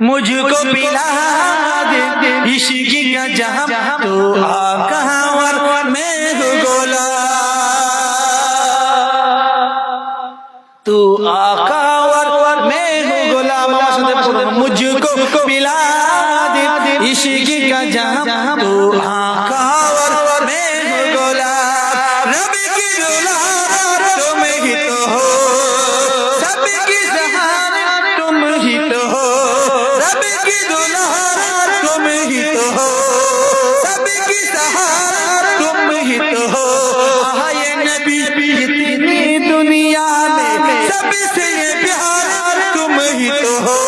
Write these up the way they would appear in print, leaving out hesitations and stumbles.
मुझको पिला दे इश्क का जहां तो आका और मैं हूँ गोला तू आका और मैं हूँ गुलाम मुझको पिला दे इश्क का जहां तो आका और मैं हूँ गुलाम रब की दुलार तुम ही तो हो सबकी सहार तुम ही तो हो रब की दुलार तुम ही तो हो सबकी सहार तुम ही तो हो ये नबी इतनी दुनिया में सबसे प्यार तुम ही तो हो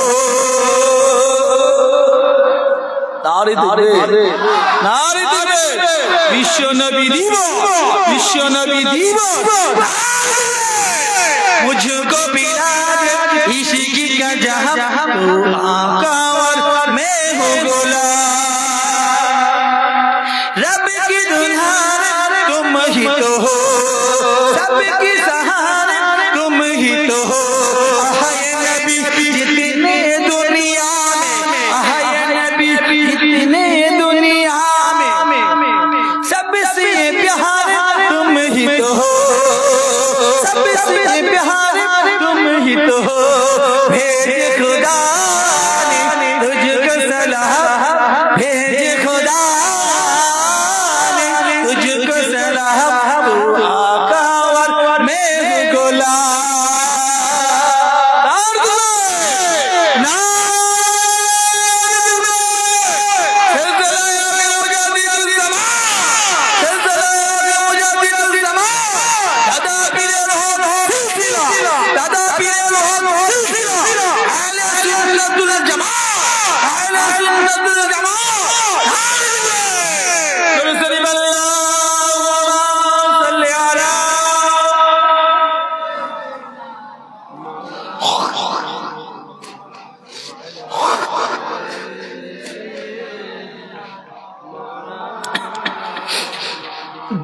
नारे दिवे विश्व नबी दीवा मुझको पिला दे इश्क का जहां तो आका और मैं हूँ गोला रब की दुल्हन तुम ही तो हो सबकी सहार तुम ही तो हो ये नबी जितने दुनिया में ये नबी जितने दुनिया में सबसे प्यार तुम ही तो हो सबसे प्यार तुम ही तो हो भेज खुदा ने तुझको सलाम भेज खुदा ने तुझको सलाम तू आका और मैं हूँ गुलाम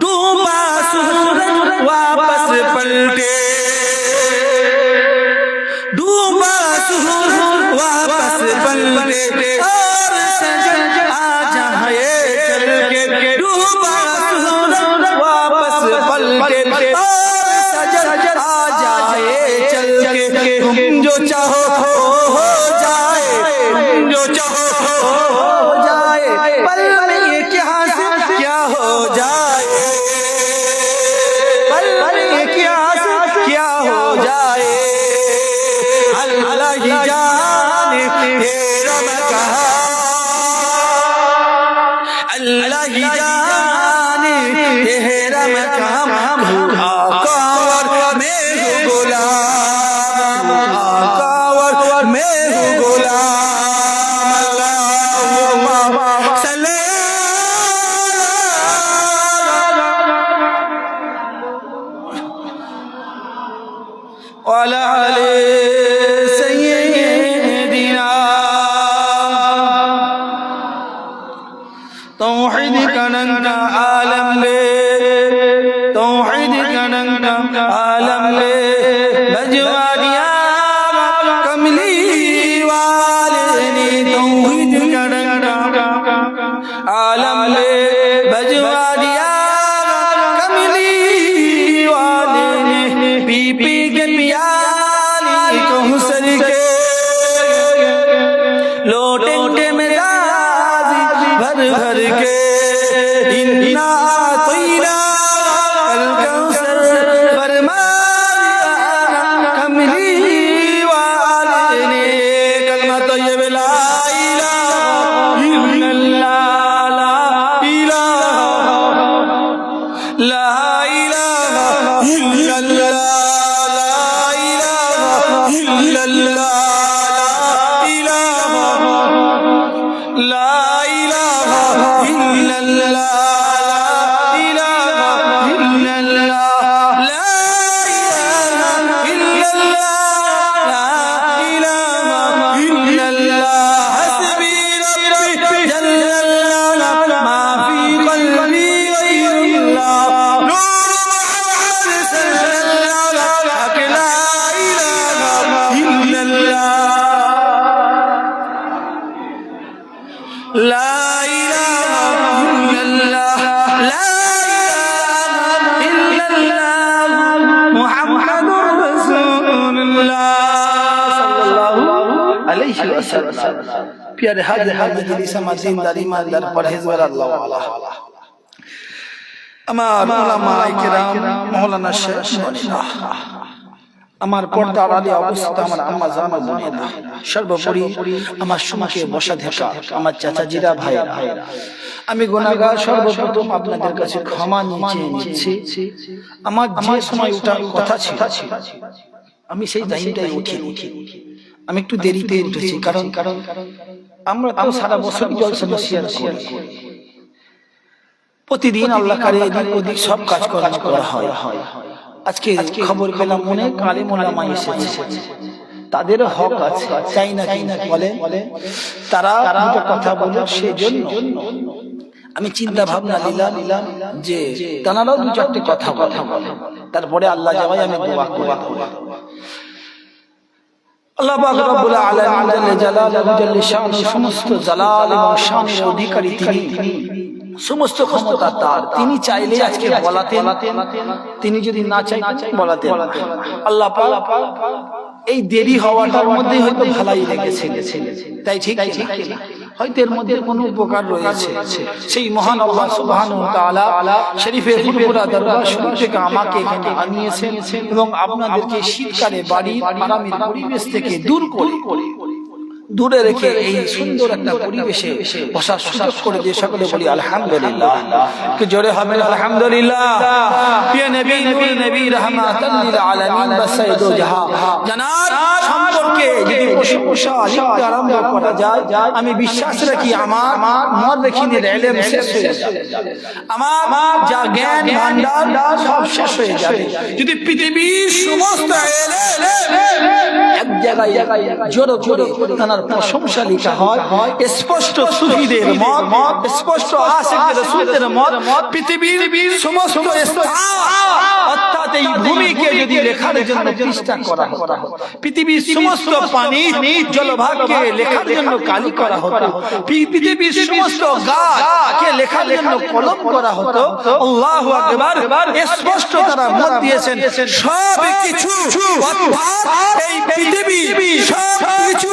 डूबा सूरज वापस पलटे डूबा सूरज वापस पलटे और सजन आजा ये चल के डूबा सूरज वापस पलटे और सजन आजा ये चल के तुम जो चाहो हो जाए तुम जो चाहो हो जाए पल में क्या हो जाए क्या हो जाए अल्लाह ही जाने तेरा मकान अल्लाह ही जाने तेरा मकाम आका और मैं हूँ गुलाम आका और मैं हूँ गुलाम अल्लाहुम्मा सल्ली वाला आले सय्यिदिना तौहीद का नंगा आलम ले तौहीद का नंगा आलम ले बजवा दिया कमली वाले ने तौहीद का नंगा आलम ले बजवा दिया कमली वाले ने पी पी के पियाली कौसर के लोटे में गाजी भर भर के इन्ना तोइला कल कौसर फरमाया कमली वाले ने कलमा तय्यब ला इलाहा इल्लल्लाह ला इलाहा इल्लल्लाह La লা ইলাহা ইল্লাল্লাহ, লা ইলাহা ইল্লাল্লাহ, মুহাম্মাদুর রাসূলুল্লাহ সাল্লাল্লাহু আলাইহি ওয়াসাল্লাম। প্যারে হাজির মজলিস আমার জিন্দার ইমানদার পরহেজগার আল্লাহ ওয়ালা, আমার উলামায়ে কেরাম, মাওলানা শেখ বনিরা, আমার পর্দার আলী অবস্থা, আমার আম্মা জান বোনেরা, সর্বোপরি আমার সুমাকে বসা দেখা আমার চাচাজিরা ভাইরা, আমি গুনাহগার, সর্বপ্রথম আপনাদের কাছে ক্ষমা নিচ্ছি। আমার যে সময় ওঠার কথা ছিল আমি সেই টাইমটাই উঠি, আমি একটু দেরিতে উঠেছি, কারণ আমরা তো সারা বছর জলসা নসিহত করি, প্রতিদিন আল্লাহ কারে এদিক ওদিক সব কাজ করা হয়। আজকে খবর পেলাম মনে কালে মোলামা এসেছে, তাদের হক আছে, চাই না কি বলে তারা দুটো কথা বলে, সেজন্য আমি চিন্তা ভাবনা নিলাম যে তানারাও দু চারটে কথা বলে, তারপরে আল্লাহ যাওয়াই আমি দোয়া করে আল্লাহ পাক রব্বুল আলামিন জাল্লা জালালুহু জাল্লা শানুহু, সমস্ত জালাল এবং শানের অধিকারী তিনি, সমস্ত ক্ষমতা তার, তিনি চাইলে আজকে বলাতেন, তিনি যদি না চাইতেন বলাতেন। আল্লাহ পাক এই দেরি হওয়াটার মধ্যে হয়তো ভালাই লেগেছে, তাই ঠিক হয়তো এর মধ্যে কোনো উপকার রয়েছে। সেই মহান আল্লাহ সুবহানাহু ওয়া তাআলা শরীফের ফুরফুরা দরবার শরীফ থেকে আমাকে এখানে আনিয়েছেন এবং আপনাদেরকে শীতকালে বাড়ির আরামের পরিবেশ থেকে দূরে রেখে এই সুন্দর একটা পরিবেশে বসার সুযোগ করে দিয়ে সকলে বলি আলহামদুলিল্লাহ। কি জোরে হবে আলহামদুলিল্লাহ। প্রিয় নবী, নূর নবী, রাহমাতাল লিল আলামিন বা সাইয়্যিদুল জাহান জানার সম্পর্কে যদি প্রশংসা লিখতে আরম্ভ করা যায়, আমি বিশ্বাস রাখি আমার মুআররিখিনের ইলম শেষ হয়ে যাবে, আমার যা জ্ঞান ভান্ডার সব শেষ হয়ে যাবে। যদি পৃথিবীর সমস্ত এক জায়গায় জোরে জোরে তার প্রশংসা লেখা হয়, স্পষ্ট সুফিদের মত, স্পষ্ট আশিকের রাসূলের মত, পৃথিবীর সমস্ত স্থান অর্থাৎ এই ভূমিকে যদি লেখার জন্য পৃষ্ঠা করা হতো, পৃথিবীর সমস্ত পানি জলভাগকে লেখার জন্য কালি করা হতো, পৃথিবীর সমস্ত গাছকে লেখার জন্য কলম করা হতো, আল্লাহু আকবার, স্পষ্ট তারা মত দিয়েছেন সব কিছু অর্থাৎ এই পৃথিবী সব কিছু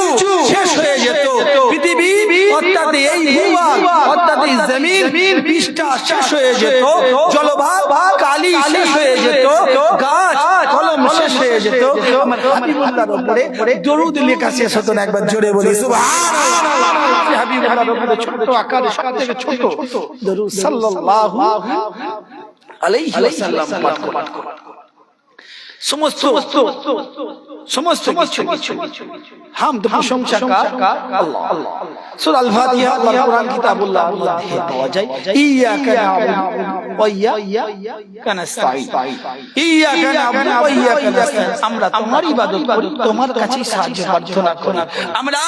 শেষ হয়ে যেত, পৃথিবী অর্থাৎ এই ভূভাগ অর্থাৎ এই জমিন পৃষ্ঠা শেষ হয়ে যেত, জলভাগ কালি শেষ হয়ে যেত, গাছ কলম শেষ হয়ে যেত, আমার হাবিবুল্লাহর উপরে দরুদ লেখা শেষ হতো না। একবার জোরে বলি সুবহানাল্লাহ। হাবিবুল্লাহর উপরে ছোট আকারে সবথেকে ছোট দরুদ সাল্লাল্লাহু আলাইহি ওয়াসাল্লাম পাঠ করুন। সমস্ত কিছু হামদ প্রশংসা কার? আল্লাহ। সূরা আল ফাতিহা আল্লাহর কোরআন কিতাবুল্লাহ মধ্যে পাওয়া যায়, ইয়াকা না'বুদু ওয়া ইয়াকা নাস্তাঈন, ইয়াকা না'বুদু ওয়া ইয়াকা নাস্তাঈন, আমরা তোমার ইবাদত করি, তোমার কাছে সাহায্য প্রার্থনা করি। আমরা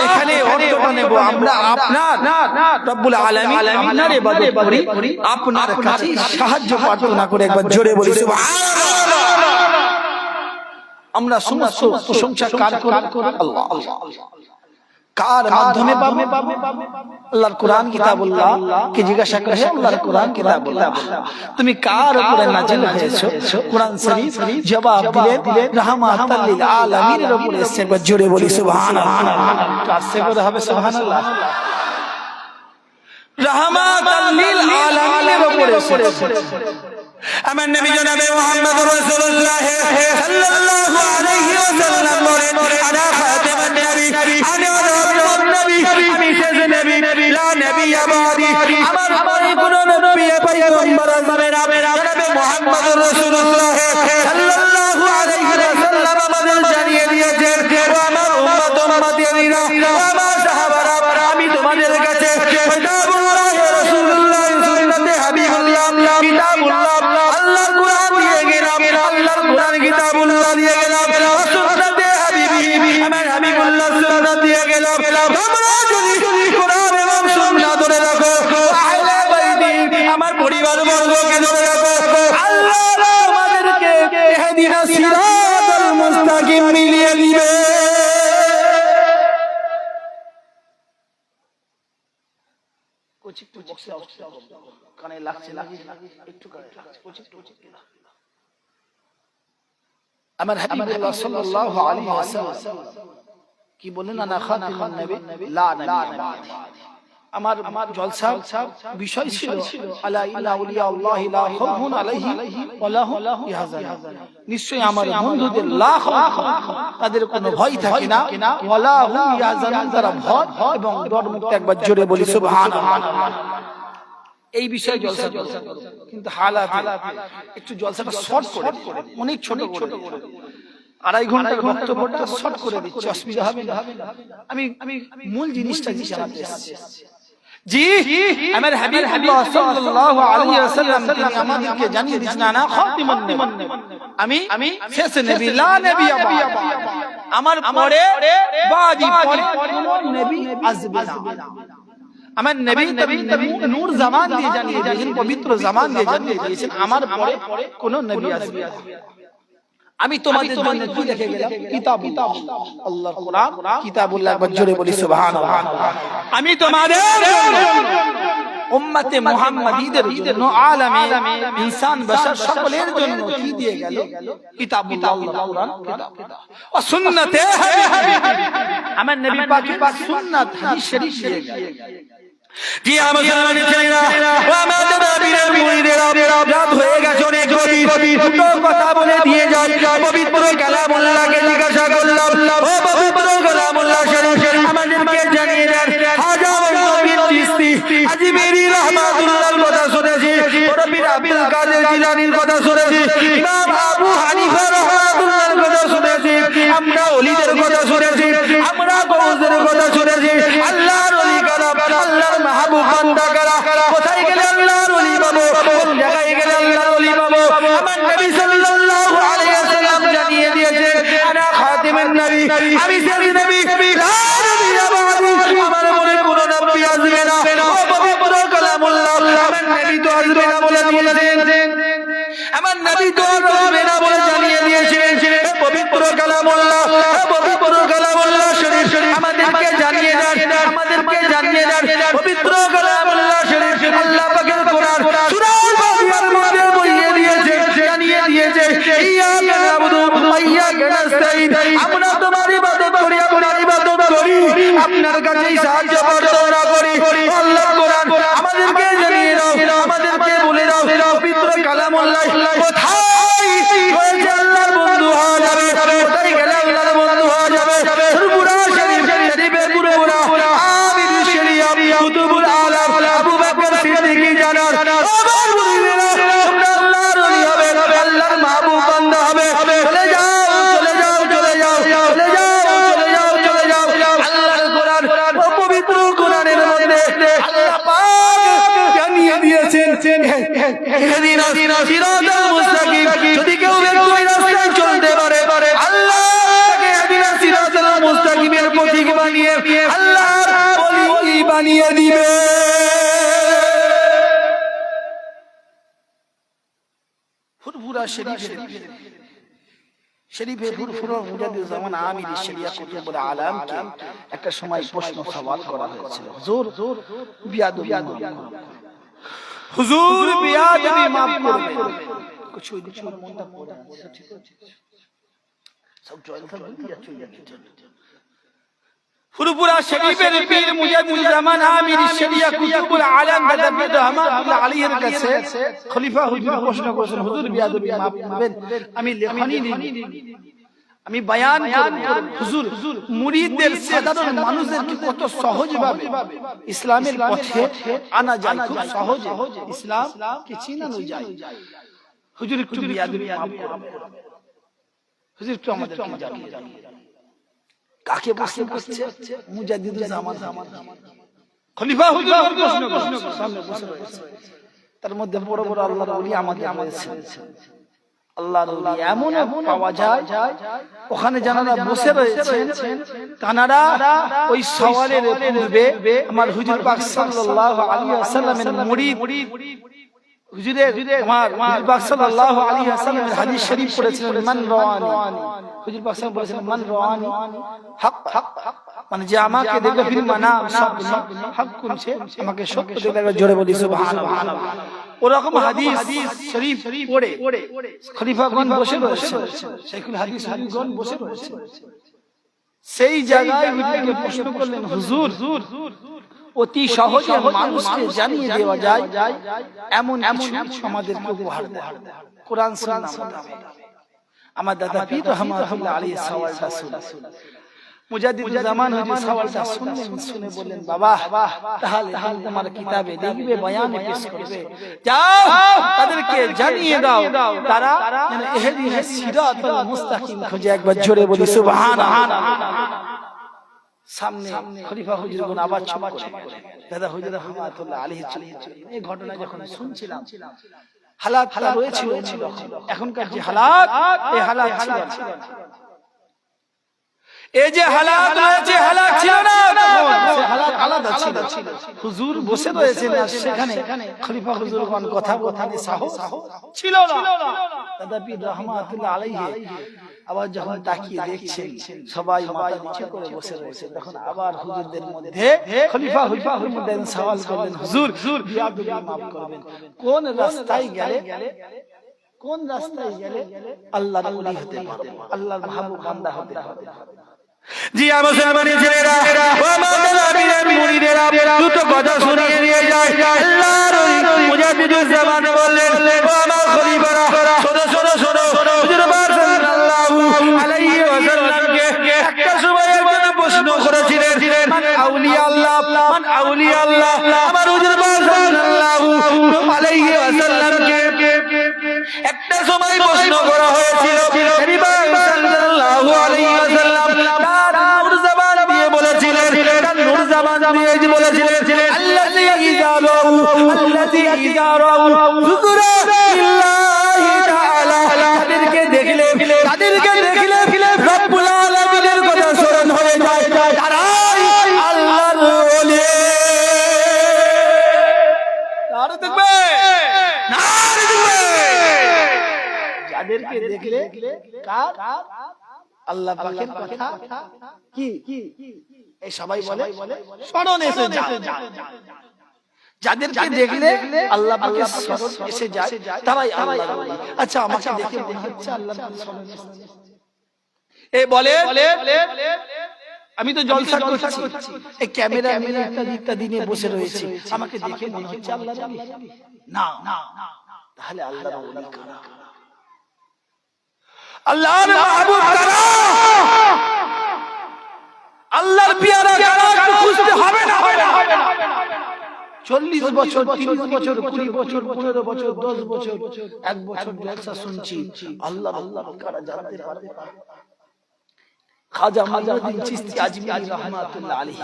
এখানে অর্থটা নেব, আমরা আপনার রব্বুল আলামিন আপনার ইবাদত করি, আপনার কাছে সাহায্য প্রার্থনা করে। একবার জোরে বলি সুবহানাল্লাহ। আমরা সমস্ত প্রশংসা কার করি? আল্লাহ। কার মাধ্যমে পাবে? আল্লাহর কোরআন কিতাবুল্লাহ কে জিজ্ঞাসা করে, আল্লাহর কোরআন কিতাবুল্লাহ তুমি কার উপরে নাযিল হয়েছো? কোরআন শরীফ জবাব দিলেন রাহমাতাল লিল আলামিনের উপরে এসেছে। একবার জোরে বলি সুবহানাল্লাহ। কার সে বলে হবে সুবহানাল্লাহ? রাহমাতাল লিল আলামিনের উপরে এসেছে। আমার নবী জনাবে মুহাম্মদুর রাসূলুল্লাহ সাল্লাল্লাহু আলাইহি ওয়াসাল্লাম বলেন, আনা খাতামুন নবী, আনা রাসূলুন নবী, আমি শেষ নবী, লা নবিয়্যা বাদি, আমার পরে কোন নবী পয়গম্বর আসবে না। জনাবে মুহাম্মদুর রাসূলুল্লাহ সাল্লাল্লাহু আলাইহি ওয়াসাল্লাম আমাদের জানিয়ে দিয়েছেন, ও আমার উম্মত উম্মতিরা, ও আমার সাহাবারা, আমি তোমাদের কাছে কিতাবুল্লাহ রাসূলুল্লাহ সুন্নতে হাবিবুল্লাহ কিতাবুল্লাহ আল্লাহর কোরআন দিয়ে গেলাম, আল্লাহর কোরআন কিতাবুল্লাহ দিয়ে গেলাম, সুন্নতে হাবিবি আমার হাবিবুল্লাহ সুন্নাত দিয়ে গেলাম। তোমরা যদি কোরআন এবং সুন্নাত ধরে রাখো, আহলে বাইতি আমার পরিবার বর্গকে ধরে রাখো, আল্লাহ আমাদেরকে ইহদিনাস সিরাতাল মুস্তাকিম মিলিয়ে দিবে। একটু বক্সে কানে লাগছে একটু কানে লাগছে আমার হাবিবুল্লাহ সাল্লাল্লাহু আলাইহি ওয়াসাল্লাম কি বলেন আনা খাতিমুন নবী লা নবী আমার জলসা বিষয় ছিল আলা ইন্না আউলিয়া আল্লাহি লা খাউফুন আলাইহিম ওয়া লা হুম ইয়াহজানুন নিশ্চয়ই আমার বন্ধুদের লা খাউফ তাদের কোনো ভয় থাকে না ওয়া লা হুম ইয়াহজানুন তারা ভয় এবং ডর মুক্ত একবার জোরে বলি সুবহানাল্লাহ এই বিষয়ে জলসা কিন্তু হালাত একটু জলসাটা শর্ট করে অনেক ছোট ছোট আড়াই ঘন্টার বক্তব্যটা শর্ট করে দিচ্ছি অসুবিধা হবে না আমি মূল জিনিসটা জানাতে এসেছি জি আমার হাবিবুল্লাহ সাল্লাল্লাহু আলাইহি ওয়াসাল্লাম তিনি আমাদেরকে জানিয়ে দিয়েছেন আনা খাতিমুন নবী আমি শেষ নবী লা নবী আমার পরে বাদি পরে কোন নবী আসবে না আমার নবী তবে নূর জামান দিয়ে জানিয়ে দিয়েছেন পবিত্র জামান দিয়ে জানিয়ে দিয়েছেন আমার পরে কোন নবী আসবে না আমি তোমাদের জন্য কি লিখে গেলাম কিতাবুল্লাহ আল্লাহর কোরআন কিতাবুল্লাহ একবার জোরে বলি সুবহানাল্লাহ আমি তোমাদের উম্মতে মুহাম্মাদীদের জন্য আলামে ইনসান বশর সকলের জন্য কি দিয়ে গেল কিতাবুল্লাহ আল্লাহর কোরআন কিতাব ও সুন্নতে আমার নবী পাকের সুন্নাত হাদিস শরীফ দিয়ে গেল জি আমার মুসলমানের ছেলেরা ও আমাদের নবীর মুরিদেরা রাত হয়ে গেছে অনেক গভীর তো কথা বলে দিয়ে যায় পবিত্র কালামুল্লাহকে জিজ্ঞাসা করলাম ও পবিত্র কালামুল্লাহ শরীফ আমাদেরকে জানিয়ে দেন হাজার নবীর চিস্তি আজমেরি রহমাতুল্লাহর কথা শুনেছি রবির আব্দুল কাদের জিলানীর কথা শুনেছি ইমাম আবু হানিফা রহমাতুল্লাহর কথা শুনেছি আমরা ওলিদের কথা শুনেছি আমরা গৌসের কথা শুনেছি আল্লাহর ওলি কালাম আল্লাহর মাহবুব বান্দা কারা কোথায় গেলে আল্লাহর ওলি পাবো কোন জায়গায় গেলে আল্লাহর ওলি পাবো আমার নবী সাল্লাল্লাহু আলাইহি ওয়াসাল্লাম জানিয়ে দিয়েছেন আনা খাতিমুন নবী আমি শেষ নবী লা নবিয়্যা বাদি আমার মনে কোনো নবী আসবে না ও পবিত্র কালামুল্লাহ আমার নবী তো আসবে না বলে দিয়েছেন আমার নবী তো আসবে না বলে জানিয়ে দিয়েছেন পবিত্র কালামুল্লাহ পবিত্র কালামুল্লাহ শরীফ আমাদেরকে জানিয়ে দেন পবিত্র কালামুল্লাহ শরীফ আল্লাহ পাকের কোরআন সূরা আল-বাকারার মধ্যে বলিয়ে দিয়েছে জানিয়ে দিয়েছে ইয়্যাকা না'বুদু ওয়া ইয়্যাকা নাস্তাঈন আমরা তোমার ইবাদত করি আপনার কাছেই সাহায্য প্রার্থনা করি আল্লাহর কোরআন আমাদেরকে জানিয়ে দাও আমাদেরকে বলে দাও পবিত্র কালামুল্লাহ কোথায় হয়েছে আল্লাহর বন্ধু হওয়া যাবে কোথায় গেলে আল্লাহর বন্ধু হওয়া যাবে পুরা শরীফের পুরা আমির শরিয়ত কুতুবুল আলাম আবু বকর সিদ্দিকী জানার আমার মুরিদেরা তোমরা আল্লাহর ওলি হবে আল্লাহর মাহবুব বান্দা হবে চলে যাও আল্লাহর কোরআন ও পবিত্র কোরআনের মধ্যে আল্লাহ পাক জানিয়ে দিয়েছেন ইহদিনা সিরাতাল মুস্তাকিম যদি কেউ ওই রাস্তায় চলতে পারে আল্লাহ তাকে ইহদিনা সিরাতাল মুস্তাকিমের পথিক বানিয়ে আল্লাহর ওলি বানিয়ে দিবে ফুরফুরা শরীফে ফুরফুরা মুজাদ্দিদ জামান আমির শরিয়া কুতুবুল আলাম কে একটা সময় প্রশ্ন সওয়াল করা হয়েছিল হুজুর বিয়াদবি মাফ করবেন কিছু মনটা পড়ে ঠিক আছে সব জয়েন থাকবে যাচ্ছে ফুরফুরা শরীফের পীর মুজাদ্দিদ জামান আমির শরিয়া কুতুবুল আলাম মুজাদ্দিদ রহমাতুল্লাহ আলাইহির কাছে খলিফা হুজুর প্রশ্ন করেছেন হুজুর বিয়াদবি মাফ করবেন আমি লেখনি আমি বয়ান করব হুজুর মুরিদদের সাধারণ মানুষদেরকে কত সহজভাবে ইসলামের পথে আনা যায় খুব সহজে ইসলাম কে চিনানো যায় হুজুর একটু বিয়াদবি মাফ করবেন হুজুর একটু আমাদের জানিয়ে কাকে প্রশ্ন করছে মুজাদ্দিদুল জামান খলিফা হুজুর প্রশ্ন সামনে বসে রয়েছে তার মধ্যে বড় বড় আল্লাহর ওলি আমাদের রয়েছে আল্লাহর ওলি এমন পাওয়া যায় ওখানে যারা বসে রয়েছেন তানারা ওই সওয়ালের পূর্বে আমার হুজুর পাক সাল্লাল্লাহু আলাইহি ওয়াসাল্লামের মুরিদ হুজুরের আমার হুজুর পাক সাল্লাল্লাহু আলাইহি ওয়াসাল্লামের হাদিস শরীফ পড়েছিলেন মান রাওয়ানি হুজুর পাক সাল্লাল্লাহু বলেছেন মান রাওয়ানি হক মানে যে আমাকে দেখে ফির মানা সব হক কুনছে আমাকে সত্য দেখে জোরে বলি সুবহানাল্লাহ। ওরকম হাদিস শরীফ পড়ে খলিফাগণ বসে রয়েছে, শাইখুল হাদিস হাদিসগণ বসে রয়েছে। সেই জায়গায় হুজুরকে প্রশ্ন করলেন, হুজুর অতি সহজে মানুষকে জানিয়ে দেওয়া যায় এমন কিছু আমাদেরকে উপহার দেন, কোরআন সুন্নাহ মোতাবেক। আমার দাদা পীর রহমাতুল্লাহ আলাইহি সওয়ালটা শুনলেন, মুজাদ্দিদুল জামান হুজুর সওয়ালটা শুনলেন, শুনে বললেন, বাবা তাহলে তোমার কিতাবে দেখবে, বয়ানে পেশ করবে, যাও তাদেরকে জানিয়ে দাও তারা যেন ইহদিনাস সিরাতাল মুস্তাকিম খুঁজে। একবার জোরে বলি সুবহানাল্লাহ। সামনে খলিফা হুজুরগণ আবার চুপ করে দাদা হুজুর রহমাতুল্লাহ আলাইহি এই ঘটনা যখন শুনছিলাম, হালাত রয়েছিল এখনকার যে হালাত, এই হালাত ছিল না। এই যে হালাত রয়েছে, হালাত ছিল না, হালাত আলাদা ছিল। হুজুর বসে রয়েছেন আর সেখানে খলিফা হুজুরগণ কথা বলতে সাহস ছিল না। দাদা পীর রহমাতুল্লাহ আলাইহি আবার যখন তাকিয়ে দেখছেন সবাই মাথা নিচু করে বসে রয়েছে, তখন আবার হুজুরদের মধ্যে খলিফা হুজুর মধ্যে সওয়াল করলেন, হুজুর বিয়াদবি মাফ করবেন, কোন রাস্তায় গেলে আল্লাহর ওলি হতে পারবে, আল্লাহর মাহবুব বান্দা হতে পারবে? জি মুসলমানি ছেলেরা ও মাওলানা মুরিদেরা, দুটো কথা শুনিয়ে নিয়ে যায়। আল্লাহর ওলি মুজাদ্দিদুল জামান বললেন, ও আমার খলিফারা, শোনো শোনো শোনো, হুজুর সাল্লাল্লাহু আলাইহি ওয়াসাল্লামকে একটা সময় একজন প্রশ্ন করেছিলেন, মান আউলিয়া আল্লাহ, মান আউলিয়া আল্লাহ। আমার হুজুর সাল্লাল্লাহু আলাইহি ওয়াসাল্লামকে একটা সময় প্রশ্ন করা হয়েছিল, সাল্লাল্লাহু আলাইহি ওয়াসাল্লাম নূর জবান দিয়ে বলেছিলেন, নূর জবান দিয়ে বলেছিলেন, আল্লাযী ইযারাহু, আল্লাযী ইযারাহু যুকরা ইল্লাহি তাআলা। তাদেরকে দেখলে রব্বুল আলামিনের কথা স্মরণ হয়ে যায়, তারাই আল্লাহর ওলি। আর দেখবে যাদেরকে দেখলে কার আল্লাহ পাকের কথা কি এই সবাই বলে স্মরণ এসে যায়। যাদেরকে দেখলে আল্লাহ পাকের স্মরণ এসে যায় তারাই আল্লাহর ওলি। আচ্ছা আমাকে দেখে মনে হচ্ছে আল্লাহর স্মরণ এসেছে। এই বলে আমি তো জলসা করছি, এই ক্যামেরা মেরে একটা দিনে বসে রয়েছে, আমাকে দেখে মনে হচ্ছে আল্লাহর ওলি? না, তাহলে আল্লাহর ওলি কারা? আল্লাহর মাহবুব কারা? আল্লাহর পিয়ারা কারা? খুঁজতে হবে না। 40 বছর, 30 বছর, 20 বছর, 15 বছর, 10 বছর, 1 বছর জলসা শুনছি, আল্লাহ কারা জানতে পারবে? খাজা মুঈনুদ্দিন চিশতি আজমিরি রাহমাতুল্লাহ আলাইহি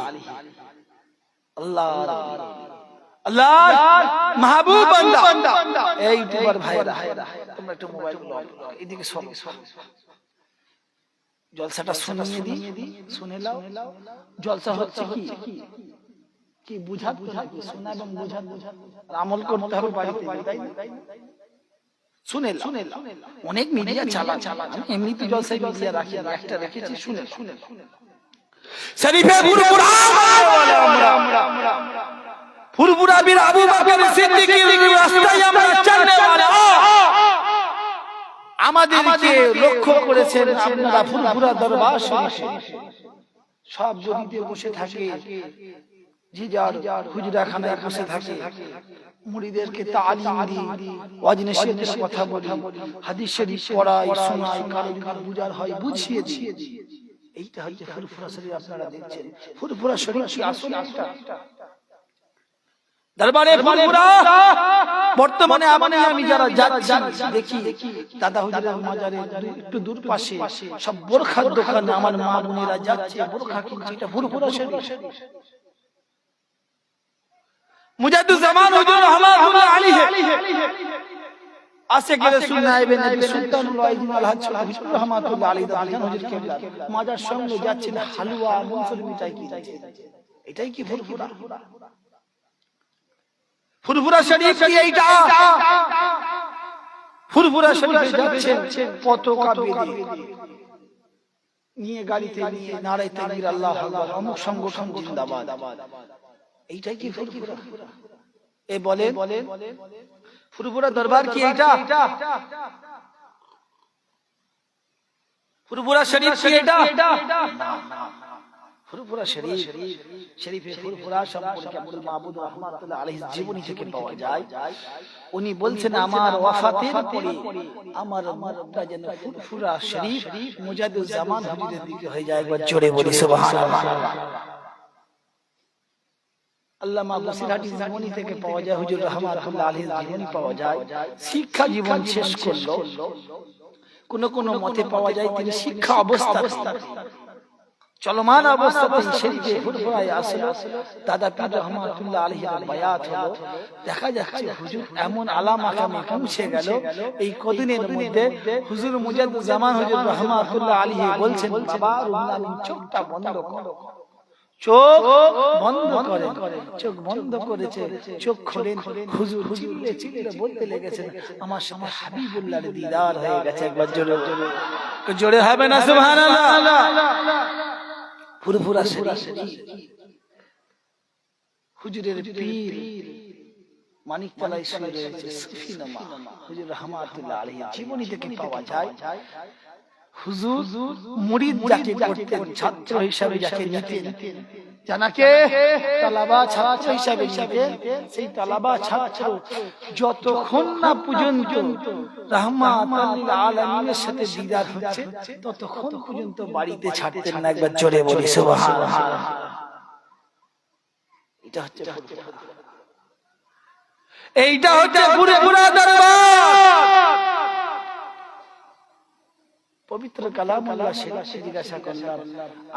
আল্লাহর মাহবুব বান্দা। এই ইউটিউবার ভাইরা, তোমরা একটু মোবাইল এদিকে শোনো, জলসাটা শুনিয়ে দিই, শুনে নাও। জলসা হচ্ছে কি বুঝাতে হবে, শোনা এবং বুঝাতে আমল করতে হবে বাড়িতে, তাই না? শুনে অনেক মিডিয়া চালা, এমনিতে জলসায় মিডিয়া রাখি, একটা রেখেছি, শুনে শরীফে ফুরফুরা ফুরফুরা বীর আবু বকর সিদ্দিকীর রাস্তায় আমরা চলনেওয়ালা। আমাদেরকে লক্ষ্য করেছেন আপনারা ফুরফুরা দরবার শরীফে সব গদিতে বসে থাকে, জিজার হুজরাখানায় বসে থাকে, মুরিদেরকে তালিম দিই, ওয়াজ নসিহতের কথা বলি, হাদিস শরীফ পড়াই, শোনাই, কারো বুঝার হয় বুঝিয়ে দিই। এইটা হচ্ছে ফুরফুরা শরীফ। আপনারা দেখছেন ফুরফুরা শরীফ কি আসলে একটা দরবারে ফুরফুরা? বর্তমানে আমি যারা যাচ্ছি দেখি দাদা হুজুরের মাজারে একটু দূর পাশে সব বোরখার দোকানে আমার মা বোনেরা যাচ্ছে, বোরখা কিনছে। এটা ফুরফুরা শরীফ। মুজাদ্দিদ জামান হুজুর রহমাতুল্লাহ আলাইহি আশিক রাসূল নায়েবে নবী সুলতানুল ওয়াইদিন আল হজ হুজুর রহমাতুল্লাহ আলাইহি দান হুজুর কেবলা মাজার সঙ্গে যাচ্ছেন হালুয়া মুনসুল মিঠাই কিনছে। এটাই কি ফুরফুরা? ফুরফুরা শরীফ কি এইটা? ফুরফুরা শরীফে যাচ্ছেন পতাকা বেঁধে, নিয়ে গাড়িতে নিয়ে নারায়ে তাকবীর আল্লাহু আকবার, অমুক সংগঠন জিন্দাবাদ। এইটাই কি ফুরফুরা? এ বলেন ফুরফুরা দরবার কি এইটা? ফুরফুরা শরীফ কি এটা? ফুরফুরা শরীফ, শরীফে ফুরফুরা সম্পর্কে আব্দুল মাহমুদ রাহমাতুল্লাহ আলাইহির জীবনী থেকে পাওয়া যায়। উনি বলছেন আমার ওয়াফাতের পরে আমার মুখটা যেন ফুরফুরা শরীফ মুজাদ্দিদ জামান হুজুরের দিকে হয়ে যায়। একবার জোরে বলি সুবহানাল্লাহ। আল্লামা বসিরহাটি জীবনী থেকে পাওয়া যায়, হুজুর রাহমাতুল্লাহ আলাইহির জীবনী পাওয়া যায়। শিক্ষা জীবন শেষ করলো, কোন কোন মতে পাওয়া যায় তিনি শিক্ষা অবস্থা চলমান অবস্থাতে শরীফে ফুরফুরায় আসলো। দাদা পীর রহমাতুল্লাহ আলাইহির বায়াত হলো। দেখা যাচ্ছে হুজুর এমন আলা মাকামে পৌঁছে গেল, এই কদিনের মধ্যে হুজুর মুজাদ্দিদ জামান হুজুর রহমাতুল্লাহ আলাইহি বলছেন, বাবা রুহুল আমিন চোখটা বন্ধ করো। চোখ বন্ধ করেন, চোখ বন্ধ করেছে, চোখ খোলেন। হুজুর চিল্লে চিল্লে বলতে লেগেছেন, আমার সাথে হাবিবুল্লাহর দিদার হয়ে গেছে। একবার জোরে জোরে হবে না সুবহানাল্লাহ। ফুরফুরা শরীফ হুজুরের পীর মানিকতলায় শুয়ে রয়েছে সুফি নামা হুজুর রাহমাতুল্লাহ আলাইহির জীবনী থেকে পাওয়া যায়। হুজুর মুরিদ যাকে করতেন, ছাত্র হিসাবে যাকে নিতেন, জানাকে তালাবা ছাত্র হিসাবে নিতেন, সেই তালাবা ছাত্র যতক্ষণ না পর্যন্ত রাহমাতুল লিল আলামিনের সাথে দিদার হচ্ছে ততক্ষণ পর্যন্ত বাড়িতে ছাড়তেন না। একবার জোরে বলি সুবহানাল্লাহ। এটা হচ্ছে এইটা হচ্ছে ফুরফুরা দরবার। পবিত্র কালামুল্লাহ শরীফকে জিজ্ঞাসা করলাম,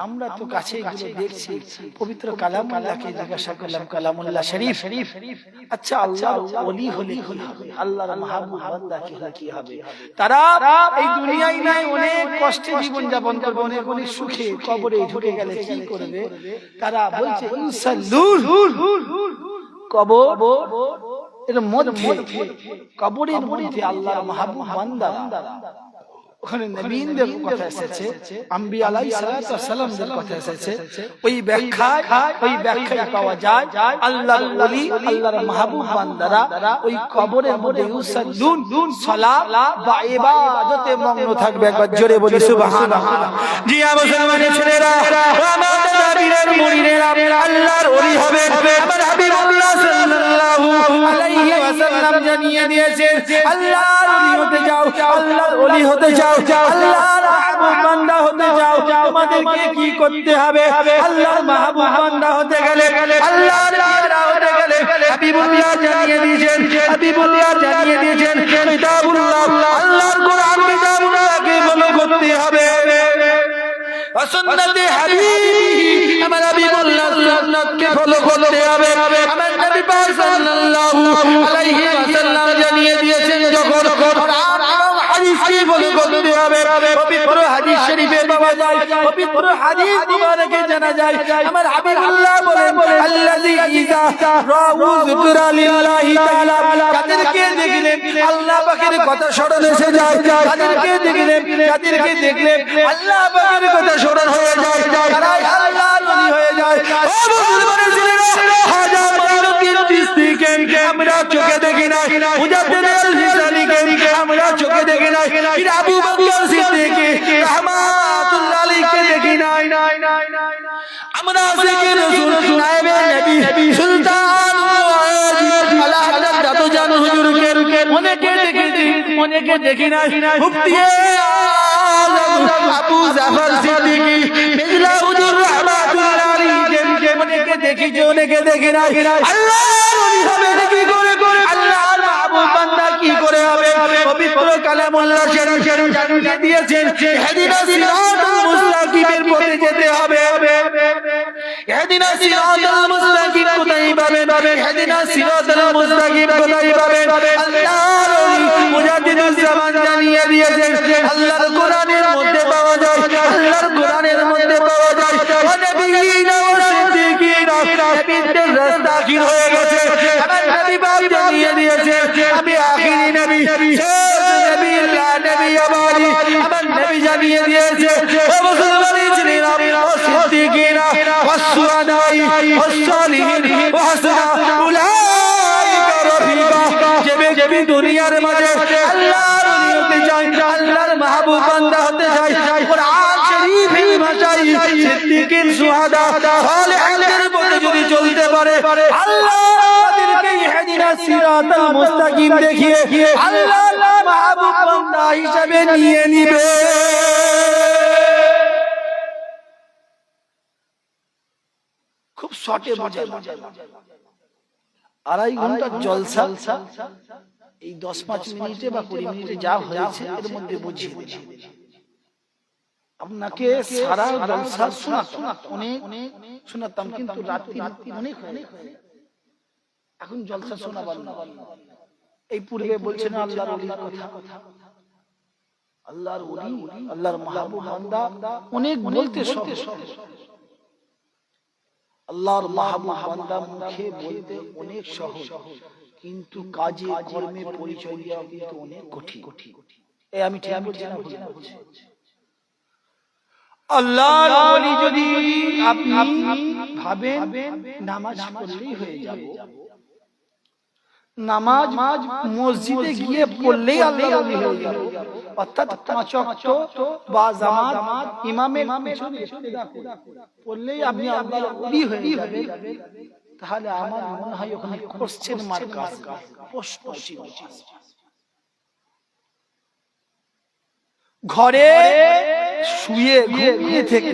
আমরা তো কাছে এগুলো দেখছি, পবিত্র কালামুল্লাহকে জিজ্ঞাসা করলাম, কালামুল্লাহ শরীফ, আচ্ছা আল্লাহর ওলি হলে কি হবে, আল্লাহর মাহবুব বান্দা কি হলে কি হবে? তারা এই দুনিয়ায় নাই অনেক কষ্টে জীবন যাপন করবে, অনেক অনেক সুখে, কবরে ঢুকে গেলে কি করবে? তারা বলছে ইনসাল্লুল কবর এর মধ্যে, কবরের মধ্যে আল্লাহর মাহবুব বান্দা, ওখানে নবীদের কথা এসেছে, আম্বিয়া আলাইহিস সালাতু ওয়াস সালামদের কথা এসেছে। ওই ব্যাখ্যায় পাওয়া যায় আল্লাহর ওলি, আল্লাহর মাহবুব বান্দারা ওই কবরের মধ্যে ইউসাল্লুন সালাত বা ইবাদতে মগ্ন থাকবে। একবার জোরে বলি সুবহানাল্লাহ। জি মুসলমানের ছেলেরা, আমাদের নবীর মুরিদেরা আল্লাহর ওলি হবে। আমার হাবিবুল্লাহ সাল্লাল্লাহু আলাইহি ওয়াসাল্লাম জানিয়ে দিয়েছেন, আল্লাহর ওলি হতে যাও, আল্লাহর ওলি হতে যাও, আল্লাহর মাহবুব বান্দা হতে যাও। তোমাদেরকে কি করতে হবে? আল্লাহর মাহবুব বান্দা হতে গেলে, আল্লাহর পিয়ারা হতে গেলে হাবিবুল্লাহ জানিয়ে দিয়েছেন, হাবিবুল্লাহ জানিয়ে দিয়েছেন কিতাবুল্লাহ, আল্লাহর কোরআন কিতাবুল্লাহকে ফলো করতে হবে। সুন্নতে হাবিব আমার হাবিবুল্লাহ সুন্নাতকে ফলো করতে হবে। আমার নবী পাক সাল্লাল্লাহু আলাইহি ওয়াসাল্লাম জানিয়ে দিয়েছেন, যখন কোরআন এবং হাদিসকে ফলো করতে হবে। পবিত্র হাদিস শরীফে পাওয়া যায়, পবিত্র হাদিস মুবারকে জানা যায়, আমার হাবিবুল্লাহ বলেন, আল্লাযী ইযা রাউ যিকরা লিল্লাহি তাআলা, যাদেরকে দেখলে আল্লাহ পাকের কথা স্মরণ এসে যায়, যাদেরকে দেখলে আল্লাহ পাকের কথা স্মরণ হয়ে যায়, তারাই আল্লাহর ওলি হয়ে যায়। ও মুসলমানের ছেলেরা, হাজা মারুতির চিশতিকে আমরা চোখে দেখি না, মুজাদ্দিদ আল-হিসালিকে আমরা চোখে দেখি না, পীর আবু বকর সিদ্দিক রাহমাতুল্লাহ আলাইহিকে দেখি না। আমরা আশিকে রাসূল নায়েবে নবী সুলতান আলা হযরত দাদু জান হুজুরকে অনেকে দেখি না। মুফতি আবু জাফর সিদ্দিকী মিজলা হুজুর রাহমাতুল্লাহ আলাইহি অনেকে দেখি না। আল্লাহর ওলি হবে কি করে? আল্লাহর মাহবুব বান্দা কি করে হবে? পবিত্র কালামুল্লাহ শরীফ জানিয়ে দিয়েছেন, ইহদিনাস সিরাতাল মুস্তাকিমের পথে যেতে হবে। ইহদিনাস সিরাতাল মুস্তাকিম কোথায় পাবেন? ইহদিনাস সিরাতাল মুস্তাকিম কোথায় পাবেন? আল্লাহর ওলি মুজাদ্দিদুজ জামান জানিয়ে দিয়েছেন, আল্লাহর কোরআনের মধ্যে পাওয়া যায়, আল্লাহর কোরআনের মধ্যে পাওয়া যায়। ওয়া নবিয়িনা ওয়া সিদ্দিকিনা, নবীদের রাস্তা কি হয়ে গেছে? আমার নবী পাক জানিয়ে দিয়েছেন, আমি আখিরি নবী, শেষ নবী, লা নবী আবাদি। আমার নবী জানিয়ে দিয়েছে ও মুসলমানের ছেলেরা ও সিদ্দিকিনা ওয়াস শুহাদাই ওয়াস সালিহিন ওয়া হাসানা উলাইকা রফিকা। যে ব্যক্তি দুনিয়ার মাঝে আল্লাহর ওলি হতে চায়, আল্লাহর মাহবুব বান্দা হতে চায়, কোরআন শরীফের ভাষায় সিদ্দিকিন শুহাদা সালেহিনদের পথে যদি চলতে পারে, আল্লাহ তাদেরকে ইহদিনাস সিরাতাল মুস্তাকিম দেখিয়ে আল্লাহর মাহবুব বান্দা হিসেবে নিয়ে নিবে। খুব শর্টে বোঝা, আড়াই ঘন্টার জলসা এই 10-5 মিনিটে বা 20 মিনিটে যা হয়েছে এর মধ্যে বুঝিয়ে বুঝিয়ে আপনাকে সারা জলসা শোনাতাম, কিন্তু রাত্রি অনেক হয়ে এখন জলসা শোনাবার না। এই পূর্বে বলছেন আল্লাহর ওলির কথা, আল্লাহর ওলি আল্লাহর মাহবুব বান্দা অনেক বলতে সহজ, আল্লাহর মাহবুব বান্দা মুখে বলতে অনেক সহজ, কিন্তু কাজে কর্মে পরিচয় দেওয়া কিন্তু অনেক কঠিন। এই আমি ঠিক বলছি না? আল্লাহর ওলি যদি আপনি ভাবেন নামাজ পড়লেই হয়ে যাবে, নামাজ মসজিদে গিয়ে পড়লেই আল্লাহর ওলি হয়ে যাবে, অর্থাৎ 5 ওয়াক্ত বা জামাত ইমামের পিছনে পড়লেই আপনি আল্লাহর ওলি হয়ে যাবেন, তাহলে আমার মনে হয় ওখানে কোশ্চেন মার্ক আছে, প্রশ্ন চিহ্ন। ঘরে শুয়ে ঘুমিয়ে থেকে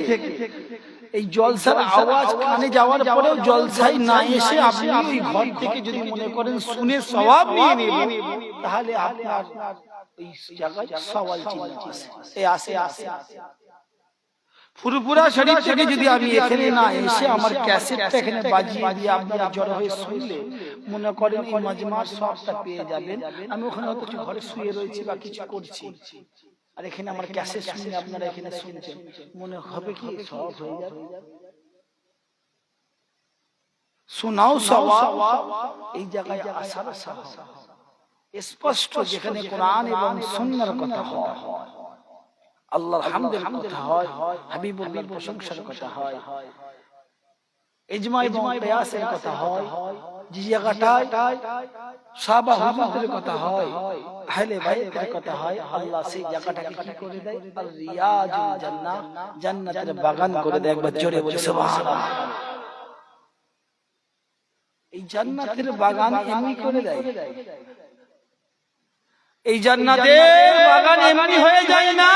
এই জলসার আওয়াজ কানে যাওয়ার পরেও জলসায় না এসে আপনি ওই ঘর থেকে যদি মনে করেন শুনে সওয়াব নিয়ে নেবেন, তাহলে আপনার এই জায়গায় সওয়াল চিহ্ন আছে। ফুরফুরা শরীফ থেকে যদি আমি এখানে না এসে আমার ক্যাসেটটা এখানে বাজিয়ে দিয়ে আপনারা জড়ো হয়ে শুনলে মনে করেন এই মাজমার সবটা পেয়ে যাবেন, আমি ওখানে হয়তো ঘরে শুয়ে রয়েছি বা কিছু করছি, আর এখানে আমার ক্যাসেট শুনে আপনারা এখানে শুনছেন, মনে হবে কি সব হয়ে যাবে? শোনাও সওয়াব, এই জায়গায় আসার সাহস স্পষ্ট, যেখানে কোরআন এবং সুন্নাহর কথা হয়, আল্লাহর হামদের কথা হয়, হাবিবুল্লাহর প্রশংসার কথা হয়, ইজমা এবং কিয়াসের কথা হয়, যে জায়গাটায় সাহাবা হুজুরদের কথা হয়, আহলে বাইতের কথা হয়, আল্লাহ সেই জায়গাটাকে কি করে দেয়? আর রিয়াজুল জান্নাহ, জান্নাতের বাগান করে দেয়। একবার জোরে বলে সুবহানাল্লাহ। এই জান্নাতের বাগান এমনি করে দেয়, এই জান্নাতের বাগান এমনি হয়ে যায় না।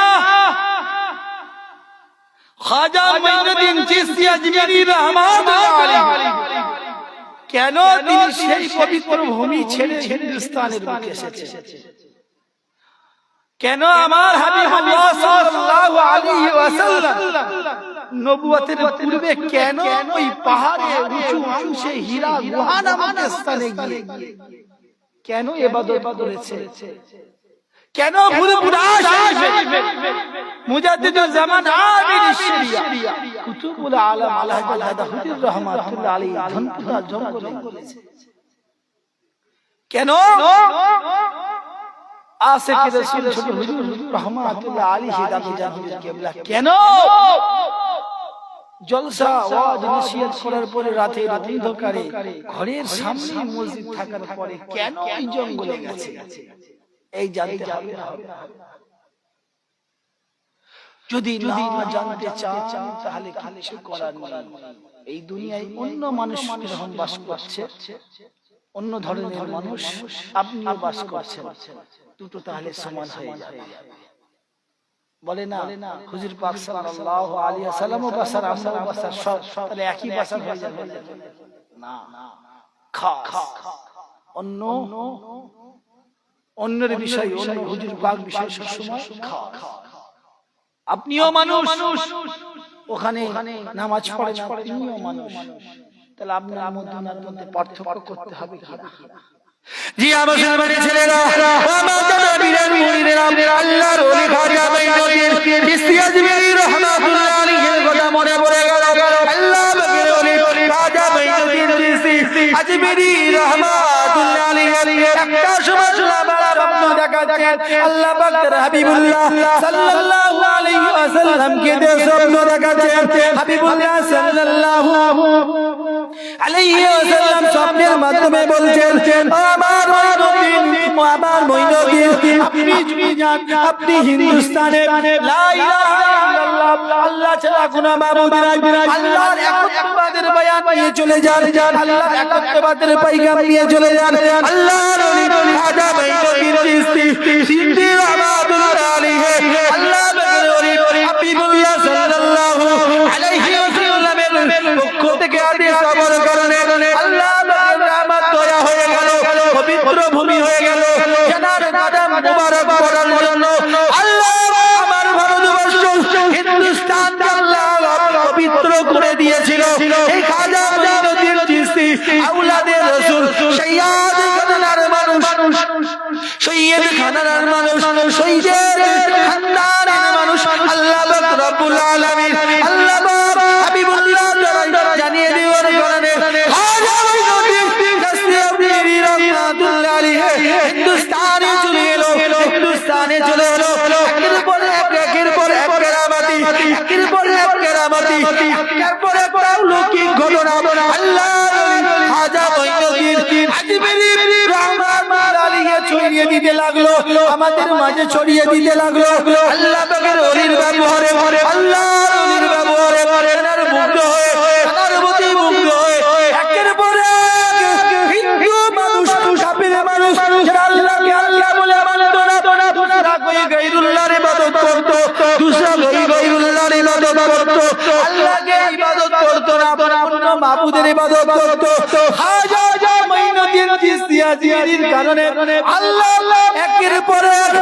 খাজা মঈনুদ্দিন চিশতি আজমিরি রাহমাতুল্লাহ আলাইহি কেন তিনি সেই পবিত্র ভূমি ছেড়ে হিন্দুস্তানের বুকে এসেছেন? কেন আমার হাবিবুল্লাহ সাল্লাল্লাহু আলাইহি ওয়াসাল্লাম নবুয়তের পূর্বে কেন ওই পাহাড়ে উঁচু অংশে হীরা গুহা নামক স্থানে গিয়ে কেন ইবাদত করেছে? কেন ফুরফুরা শরীফে মুজাদ্দিদুল জামান আমিরুশ শরিয়া কুতুবুল আলম আল্লাহ দাহুদুর রহমাতুল্লাহ আলাইহি ধনপুরা জঙ্গলে করেছে? কেন আশিক রাসূল ছোট হুজুর রহমাতুল্লাহ আলাইহি দাদু জাহুদুর কিবলা কেন জলসা ওয়াজ নসিহত করার পরে রাতে অন্ধকারে ঘরের সামনে মসজিদ থাকার পরে কেন এই জঙ্গলে গেছে? এই জানতে হবে। যদি না জানতে চান তাহলে কিছু করার নেই। এই দুনিয়ায় অন্য মানুষ যখন বাস করছে, অন্য ধরনের মানুষ আপনিও বাস করছেন, দুটো তাহলে সমান হয়ে যাবে। বলে না হুজুর পাক সাল্লাল্লাহু আলাইহি ওয়াসাল্লাম বাসার আমরাও বাসার সব তাহলে একই বাসা হয়ে যাবে না। খাস অন্য অন্যের বিষয়, অন্য হুজুর পাক বিষয় সবসময় খাস। আপনিও মানুষ, ওখানে নামাজ পড়েন, আপনিও মানুষ, তাহলে আপনার মধ্যে পার্থক্য করতে হবে কি না? জি আমার মুসলমানের ছেলেরা, আমার নবীর মুরিদেরা, আল্লাহর ওলি খাজা মঈনুদ্দিন চিশতি আজমিরি রাহমাতুল্লাহ আলাইহির কথা মনে পড়ে গেল। আল্লাহ পাকের ওলি খাজা মঈনুদ্দিন চিশতি আজমিরি রাহমাতুল্লাহ রহমাতুল্লাহ আলাইহি একটা সময় আবার স্বপ্ন দেখাচ্ছেন আল্লাহ পাক তার হাবিবুল্লাহ সাল্লাল্লাহু আলাইহি ওয়াসাল্লামকে দিয়ে স্বপ্ন দেখাচ্ছেন হাবিবুল্লাহ সাল্লাল্লাহু আলাইহি ওয়াসাল্লাম স্বপ্নের মাধ্যমে বলছেন আমার মঈনুদ্দিন আপনি যদি যান আপনি হিন্দুস্তানে লা ইলাহা ইল্লাল্লাহ আল্লাহ ছাড়া কোনো মাবুদ নাই আল্লাহর একত্ববাদের বয়ান নিয়ে চলে যান আল্লাহর একত্ববাদের পয়গাম নিয়ে চলে যান আল্লাহর ওলি খাজা মঈনুদ্দিন চিশতি সিদ্দি রহমাতুল্লাহ আলাইহি আল্লাহ পাকের ওলি হাবিবুল্লাহ সাল্লাল্লাহু আলাইহি ওয়াসাল্লামের পক্ষ থেকে আদেশ অমল করলেন আল্লাহ পাকের রহমত দয়া হয়ে গেল পবিত্র ভূমি হয়ে গেল জানার কদম মুবারক পড়ার জন্য আল্লাহ আমার ভারতবর্ষ হিন্দুস্তান আল্লাহ পবিত্র করে দিয়েছিল এই খাজা মঈনুদ্দিন চিশতি আওলাদে রাসূল সৈয়দ খানার মানুষ সৈয়দ খানার মানুষ সৈয়দ খানদানের মানুষ আল্লাহ পাক রব্বুল আলামিন আল্লাহ পাক হাবিবুল্লাহ জানিয়ে দেওয়ার কারণে খাজা মঈনুদ্দিন চিশতি রহমাতুল্লাহ আলাইহি হিন্দুস্তানে চলে এলো একের পর এক কেরামতি একের পর এক কেরামতি একের পর এক অলৌকিক ঘটনা আল্লাহর ওলি খাজা মঈনুদ্দিন আজমিরি রহমাতুল্লাহ আলাইহি ছড়িয়ে দিতে লাগলো আমাদের মাঝে ছড়িয়ে দিতে লাগলো আল্লাহ পাকের ওলির ব্যবহারে আল্লাহর ওলির ব্যবহারে এনার মুগ্ধ হয়ে এনার প্রতি মুগ্ধ হয়ে একের পর এক হিন্দু মানুষ কাফির মানুষ যারা আল্লাহকে আল্লাহ বলে মানত না दूसरा कोई गैरुल्लाहর ইবাদত করত दूसरा कोई गैरुल्लाहর ইবাদত করত আল্লাহ কে ইবাদত করত না অন্য মাবুদের ইবাদত করত খাজা মঈনুদ্দিন চিশতি আজমিরির কারণে আল্লাহ একের পর এক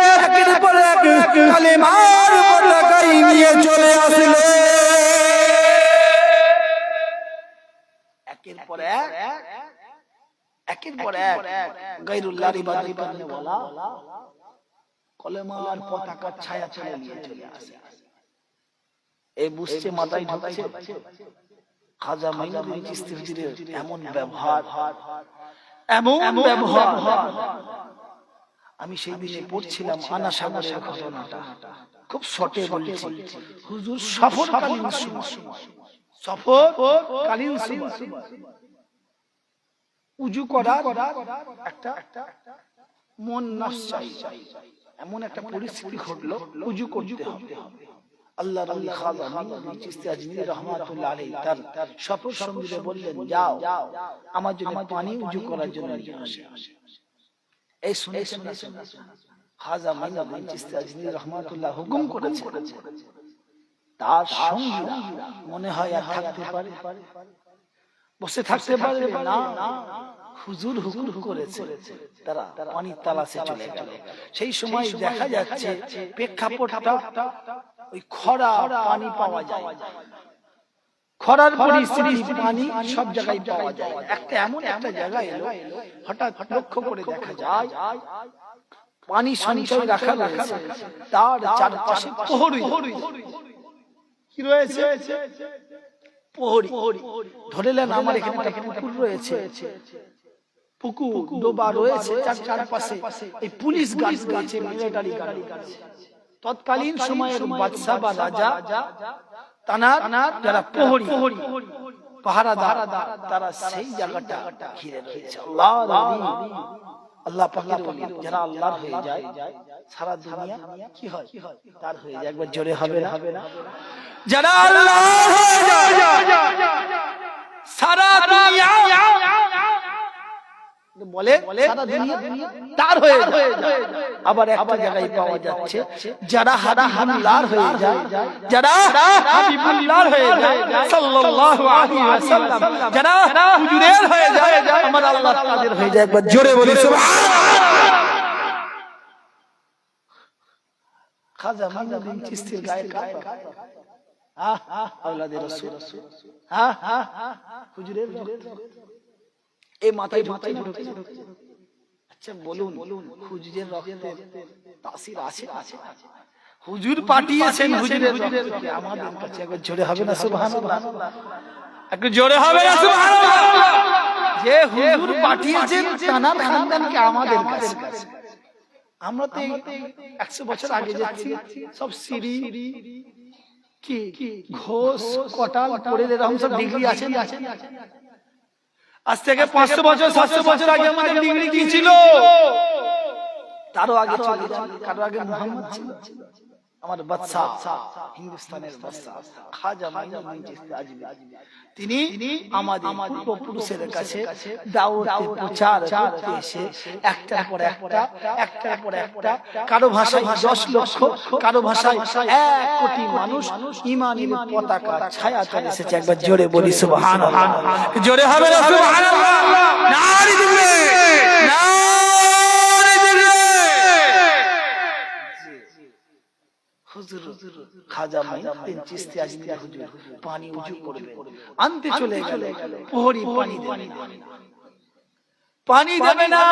কালেমার পতাকা নিয়ে চলে আসলে একের পর এক গায়রুল্লাহর ইবাদত করনে वाला কলেমার পতাকার ছায়া ছায়া নিয়ে চলে আসে এই বুঝছে মাথায় ঢুকছে খাজা মঈনুদ্দিন চিশতি হুজুরের এমন ব্যবহার আমি সেই দিনে পড়ছিলাম আনা সাগরের ঘটনাটা খুব শর্টে বলছি হুজুর সফরকালীন সময় উজু করার একটা মন নফস চাই এমন একটা পরিস্থিতি ঘটলো উজু করতে হবে আল্লাহর ওলি খাজা মঈনুদ্দিন চিশতি আজমিরি রহমাতুল্লাহ আলাইহি তার সফর সঙ্গীদের বললেন যাও আমার জন্য পানি উজু করার জন্য নিয়ে আসে এই শুনে খাজা মঈনুদ্দিন চিশতি আজমিরি রহমাতুল্লাহ হুকুম করেছে তার সঙ্গীরা মনে হয় আর থাকতে পারে বসে থাকতে পারে না হুজুর হুকুম করেছে তারা পানি তালাশে চলে গেল সেই সময় দেখা যাচ্ছে প্রেক্ষাপটটা ওই খরা পানি পাওয়া যায় খরার পরিস্থিতি পানি সব জায়গায় পাওয়া যায় একটা এমন একটা জায়গা এলো হঠাৎ লক্ষ্য করে দেখা যায় পানি সঞ্চয় রাখা রয়েছে তার চারপাশে প্রহরী কি রয়েছে প্রহরী ধরে নেন আমার এখানে একটা পুকুর রয়েছে পুকুর ডোবা রয়েছে চারপাশে এই পুলিশ গার্ড রয়েছে মিলিটারি গার্ড তৎকালীন সময়ের বাদশা বা রাজা তানার যারা প্রহরী পাহারাদার তারা সেই জায়গাটা ঘিরে রয়েছে আল্লাহ পাকের ওলি যারা আল্লাহর হয়ে যায় সারা দুনিয়া কি হয় তার হয়ে যায় একবার জোরে হবে না যারা আল্লাহ হয়ে যায় সারা দুনিয়া বলে সারা দুনিয়া তার হয়ে যায় আবার একটা জায়গায় পাওয়া যাচ্ছে যারা হাবিবুল্লাহর হয়ে যায় যারা হাবিবুল্লাহর হয়ে যায় সাল্লাল্লাহু আলাইহি ওয়াসাল্লাম যারা হুজুরের হয়ে যায় আমার আল্লাহ তাদের হয়ে যায় একবার জোরে বলি সুবহানাল্লাহ খাজা মঈনুদ্দিন চিশতির গায়ে কাঁপা আওলাদে রাসূল হুজুরের এই মাথায় ঢুকে আচ্ছা বলুন হুজুরের রক্তের তাসির আছে হুজুর পাঠিয়েছেন হুজুরের রক্তকে আমাদের কাছে একবার জোরে হবে না সুবহানাল্লাহ একটু জোরে হবে না সুবহানাল্লাহ যে হুজুর পাঠিয়েছেন তানার খানদানকে আমাদের কাছে। আমরা তো 100 বছর আগে যাচ্ছি, সব সিঁড়ি কি ঘোষ কটাল পড়ে এরকম সব ডিগ্রি আছে। আজ থেকে 500 বছর 700 বছর আগে আমাদের ডিগ্রি কি ছিল? তারও আগে চলে যান, কারো আগে মুহাম্মদ ছিল। আমার বাদশা, হিন্দুস্তানের বাদশা খাজা মাইনুদ্দিন চিশতি আজমিরি, তিনি আমাদের পূর্বপুরুষের কাছে দাওয়াতে প্রচার করতে এসে একটার পর একটা কারো ভাষায় 10 লক্ষ, কারো ভাষায় 1 কোটি মানুষ ঈমানের পতাকা ছায়া তলে এসেছে। একবার জোরে বলি সুবহানাল্লাহ। জোরে হবে না সুবহানাল্লাহ? নারী দিবে, নারী দিবে। হুজুর খাজা মাইনুদ্দিন চিশতি আজমিরি হুজুর পানি উজু করবে, আনতে চলে গেল, প্রহরী পানি দেবে না।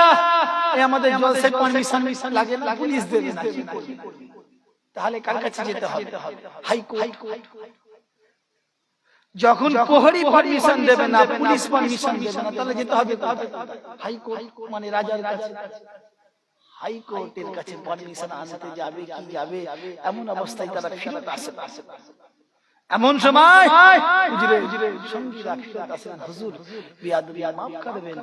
আমাদের জলসায় পারমিশন লাগে না, পুলিশ দেবে না, তাহলে কার কাছে যেতে হবে? হাইকোর্ট। যখন প্রহরী পারমিশন দেবে না, পুলিশ পারমিশন দেবে না, তাহলে যেতে হবে হাইকোর্ট, মানে রাজার কাছে। হাইকোর্টের কাছে পারমিশন আনতে যাবে কি যাবে, এমন অবস্থায় তারা ফিরত আসে। এমন সময় হুজুরের সঙ্গীরা ফিরত আসেন, হুজুর বিয়াদবি মাফ করবেন,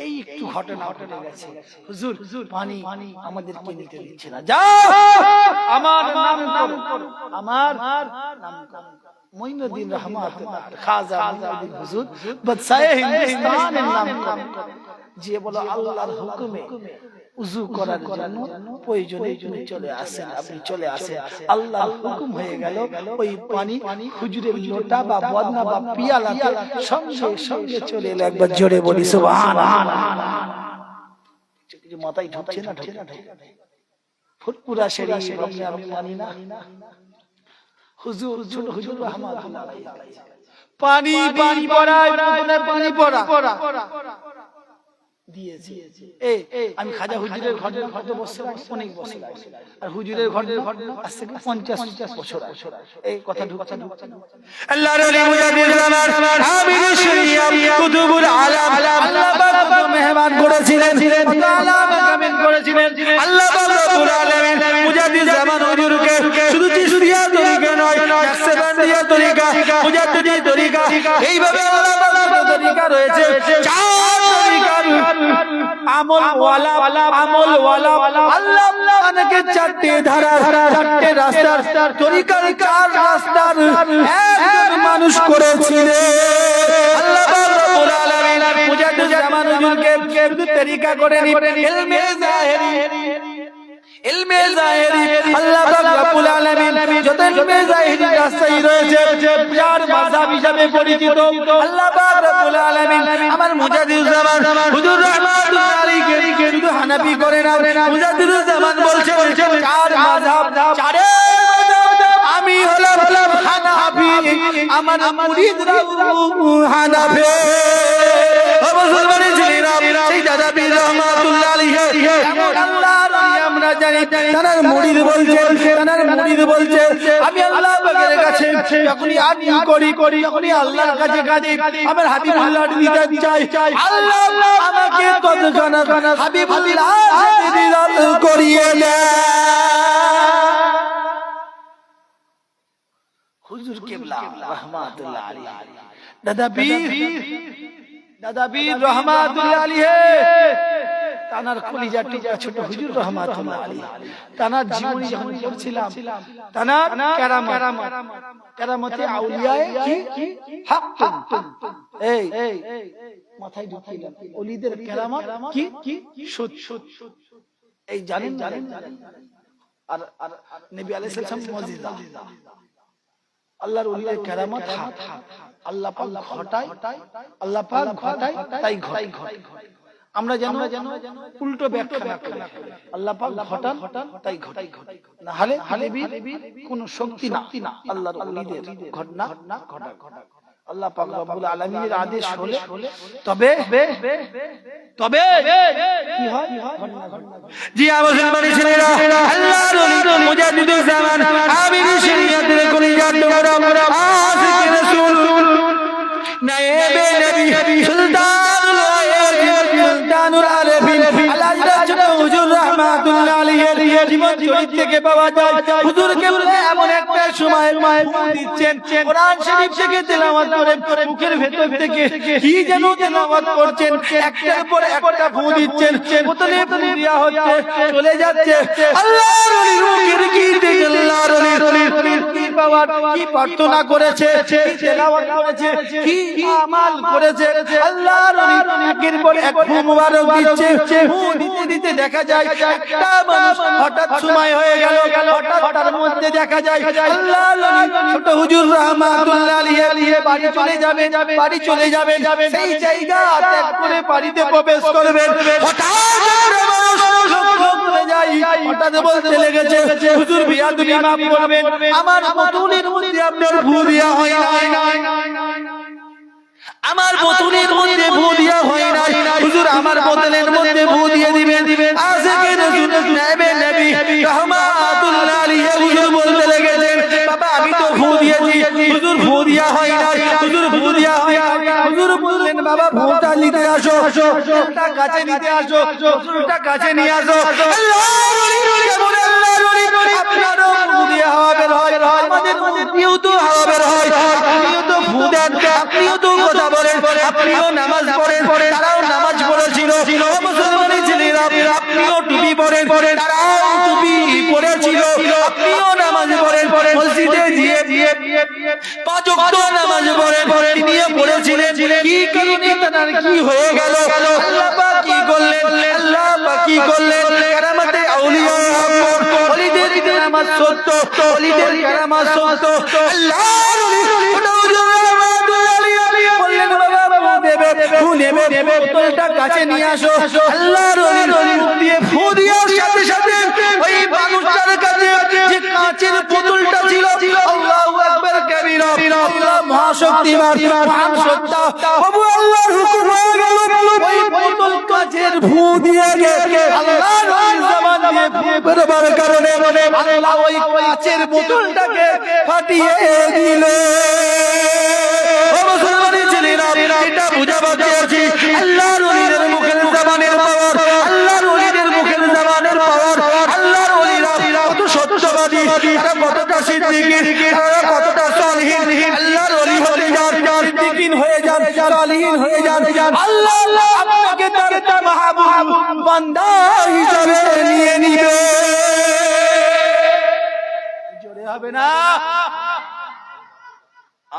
এই একটু ঘটনা ঘটে গেছে, হুজুর পানি আমাদেরকে নিতে দিচ্ছে না, যাও আমার নাম করো, আমার নাম করো। মুঈনুদ্দিন রহমাতুল্লাহ খাজা মুঈনুদ্দিন হুজুর বাদশায়ে হিন্দুস্তানের নাম করো, যে বলো আল্লাহর হুকুমে উযু করার জন্য প্রয়োজনে চলে আসেন, আপনি চলে আসেন। আল্লাহর হুকুম হয়ে গেল, ওই পানি হুজুরের লোটা বা বদনা বা পিয়ালাতে সঙ্গে সঙ্গে চলে এলো। একবার জোরে বলি সুবহানাল্লাহ। কিছু মাথায় ঢুকছে না? ফুরপুরা শরীফ আমি মানি না। হুজুর ছোট হুজুর রহমাতুল্লাহ পানি পড়ায়, পানি পড়া দিয়েছে। আমি খাজা হুজুরের ঘটনা ঘটে বসছিলাম, অনেক বসছিলাম, আর হুজুরের ঘটনা আজ থেকে 50 বছর এই কথা ঢুকছে না। আল্লাহর ওলি মুজাদ্দিদ জামান আমির শরিয়াত কুতুবুল আলাম, আল্লাহ পাক কত মেহমান করেছিলেন, কত আলাম কামিল করেছিলেন। আল্লাহ পাক রব্বুল আলামিন মুজাদ্দিদ জামান হুজুরকে শুধু চিশতিয়া তরিকা নয়, নাকশবন্দিয়া তরিকা, মুজাদ্দিদি তরিকা, এইভাবে আল্লাহ পাক তরিকা রয়েছে, 4 তরিকার আমল ওয়ালা আল্লাহ আপনাকে 4টে ধারা, 4টে রাস্তার তরিকার 4 রাস্তার একজন মানুষ করেছিলেন। আল্লাহ পাক রব্বুল আলামিন মুজাদ্দিদ জামান হুজুরকে শুধু তরিকা করেনি, ইলমে জাহেরি আল্লাহ পাক রব্বুল আলামিন যত ইলমে জাহেরি রাস্তাই রয়েছে, 4 মাযহাব হিসেবে পরিচিত। আল্লাহ পাক রব্বুল আলামিন আমার মুজাদ্দিদ জামান হুজুর রহমাতুল্লাহ আলাইহি শুধু হানাফি করে না, মুজাদ্দিদ জামান বলছেন 4 মাযহাব, 4 আমি হলাম হানাফি, আমার মুরিদরা হানাফি। মুসলমানের ছেলেরা সেই দাদা পীর রহমাতুল্লাহ আলাইহি এমন আল্লাহর ওলি আমরা জানি, তার মুরিদ বলছে আমি আল্লাহ পাকের কাছে যখনই আরজি করি, যখনই আল্লাহর কাছে কাঁদি, আমার হাবিবুল্লাহ দিদার চাই, আল্লাহ আমাকে তৎক্ষণাৎ হাবিবুল্লাহ দিদার করিয়ে দেয়। হুজুর কিবলা রহমাতুল্লাহ আলাইহি দাদা পীর রহমাতুল্লাহ আলাইহি, তানার কলিজার টুকরা ছোট হুজুর রহমাতুল্লাহ আলাইহি, তানার জীবনী যখন পড়ছিলাম, তানার কেরামতে আউলিয়ায়ে কি হক, এই মাথায় ঢুকিলাম, ওলিদের কেরামত কি সত্য, এই জানেন। আর নবী আলাইহিস সালাম মুজিজা, আল্লাহর ওলিদের কেরামত হক, আল্লাহ পাক ঘটায় তাই ঘটায়। আমরা যেন উল্টো ব্যাখ্যা না করি, আল্লাহ পাক ঘটান তাই ঘটায়, না হলে কোনো শক্তি না আল্লাহর ওলিদের ঘটনা ঘটা। আল্লাহ পাক রব্বুল আলামিনের আদেশ হলে তবে কি হয়? জি মুসলমানের ছেলেরা, আল্লাহর ওলি মুজাদ্দিদ জামান আমির শরিয়তের কলিজার টুকরা আশিক রাসূল নায়েবে নবী সুলতানুল জীবন চরিত্র থেকে পাওয়া যায়। হুজুরকে বলে এমন একটা সময় দিচ্ছেন, কোরআন শরীফ থেকে তেলাওয়াত করে মুখের ভেতর থেকে কি যেন তেলাওয়াত করছেন, একটার পর একটা ফু দিচ্ছেন, বোতলে ফু দেওয়া হচ্ছে, চলে যাচ্ছে। আল্লাহর ওলির মুখের কি দেখে আল্লাহর ওলির কি পাওয়ার, কি প্রার্থনা করেছে, কি তেলাওয়াত করেছে, কি আমাল করেছে। আল্লাহর ওলির একের পর এক ফু মুবারক দিচ্ছে। ফু দিতে দিতে দেখা যায় একটা মানুষ হঠাৎ সময় হয়ে গেল, হঠাৎ তার মধ্যে দেখা যায় আল্লাহর ওলি ছোট হুজুর রাহমাতুল্লাহ আলাইহি বাড়ি চলে যাবেন, সেই জায়গা ত্যাগ করে বাড়িতে প্রবেশ করবেন। হঠাৎ করে মানুষ চলে যায়, হঠাৎ বলতে লেগেছে হুজুর বিয়াদবি মাফ করবেন, আমার বোতলের মধ্যে আপনার ফু দেওয়া হয় নাই, আমার বোতলের মধ্যে ফু দেওয়া হয় নাই, হুজুর আমার বোতলের মধ্যে ফু দিয়ে দিবেন। আজকে রাসূল নায়েবে নবী রাহমাতুল্লাহ আলাইহি হুজুর বলতে লেগেছেন বাবা আমি তো ফু দিয়েছি, হুজুর ফু দেওয়া হয় নাই, হুজুর ফু দেওয়া হয় নাই। হুজুর বললেন বাবা ফুটা নিতে আসো, ফুটা কাছে নিতে আসো, ফুটা কাছে নিয়ে আসো। আল্লাহর ওলি কেমন আল্লাহর ওলি, আপনারও ফু দেওয়া হবে হয়, আমাদের মধ্যেও তো হবে হয়, আপনিও তো ফু দেন, আপনিও তো কথা বলেন, আপনিও নামাজ পড়েন, তারাও নামাজ পড়েছিল। মুসলমানের ছেলেরা আপনিও টুপি পড়েন, তারাও টুপি পড়েছিল, আপনিও নামাজ পড়েন, মসজিদে গিয়ে পাঁচ ওয়াক্ত নামাজ পড়েন, তিনিও পড়েছিলেন। কি কারণে তার কি হয়ে গেল, আল্লাহ পাক কি করলেন, আল্লাহ পাক কি করলেন, কারামাতে আউলিয়া ওলিদের কারামাত সত্য, ওলিদের কারামাত সত্য। আল্লাহর ওলি বললেন বাবা ফু নেবে, বোতলটা কাছে নিয়ে আসো। আল্লাহর ওলি মুখ দিয়ে ফু দেওয়ার সাথে সাথে ওই মানুষটার কাছে যে কাঁচের বোতলটা ছিল, আল্লাহু আকবার কবীরা, আল্লাহ মহাশক্তিমান মহান সত্তা, প্রভু আল্লাহর হুকুম হয়ে গেল, ওই বোতল কাঁচের ফু দিয়ে আল্লাহর ওলির জবান দিয়ে ফু বেরোবার কারণে আল্লাহ ওই কাঁচের বোতলটাকে ফাটিয়ে দিলেন। এটা বুঝাবার চেয়েছি আল্লাহর ওলিদের মুখের জবানের পাওয়ার, আল্লাহর ওলিদের মুখের জবানের পাওয়ার। আল্লাহর ওলিরা কত সত্যবাদী, তারা কতটা সিদ্দিকীন, তারা কতটা সালিহিন। আল্লাহর ওলি হয়ে যান, সিদ্দিকীন হয়ে যান, সালিহিন হয়ে যান, আল্লাহ আপনাকে তার মাহবুব বান্দা হিসেবে নিয়ে নিবে। জোরে হবে না?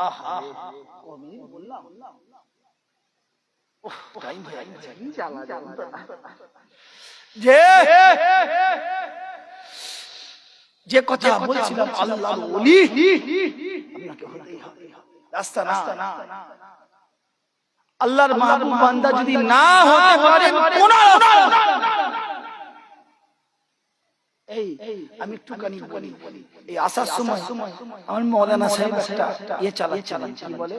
আহা কমই বললাম, টাইম হয়ে গেছে, যে কথা বলছিলাম আল্লাহর ওলি আপনাকে হতেই হবে, রাস্তা না। আল্লাহর মাহবুব বান্দা যদি না হতে পারেন কোন আমি একটুখানি বলি, এই আসার সময় আমার মৌলানা সাহেব একটা চালাচ্ছিলেন, কি বলে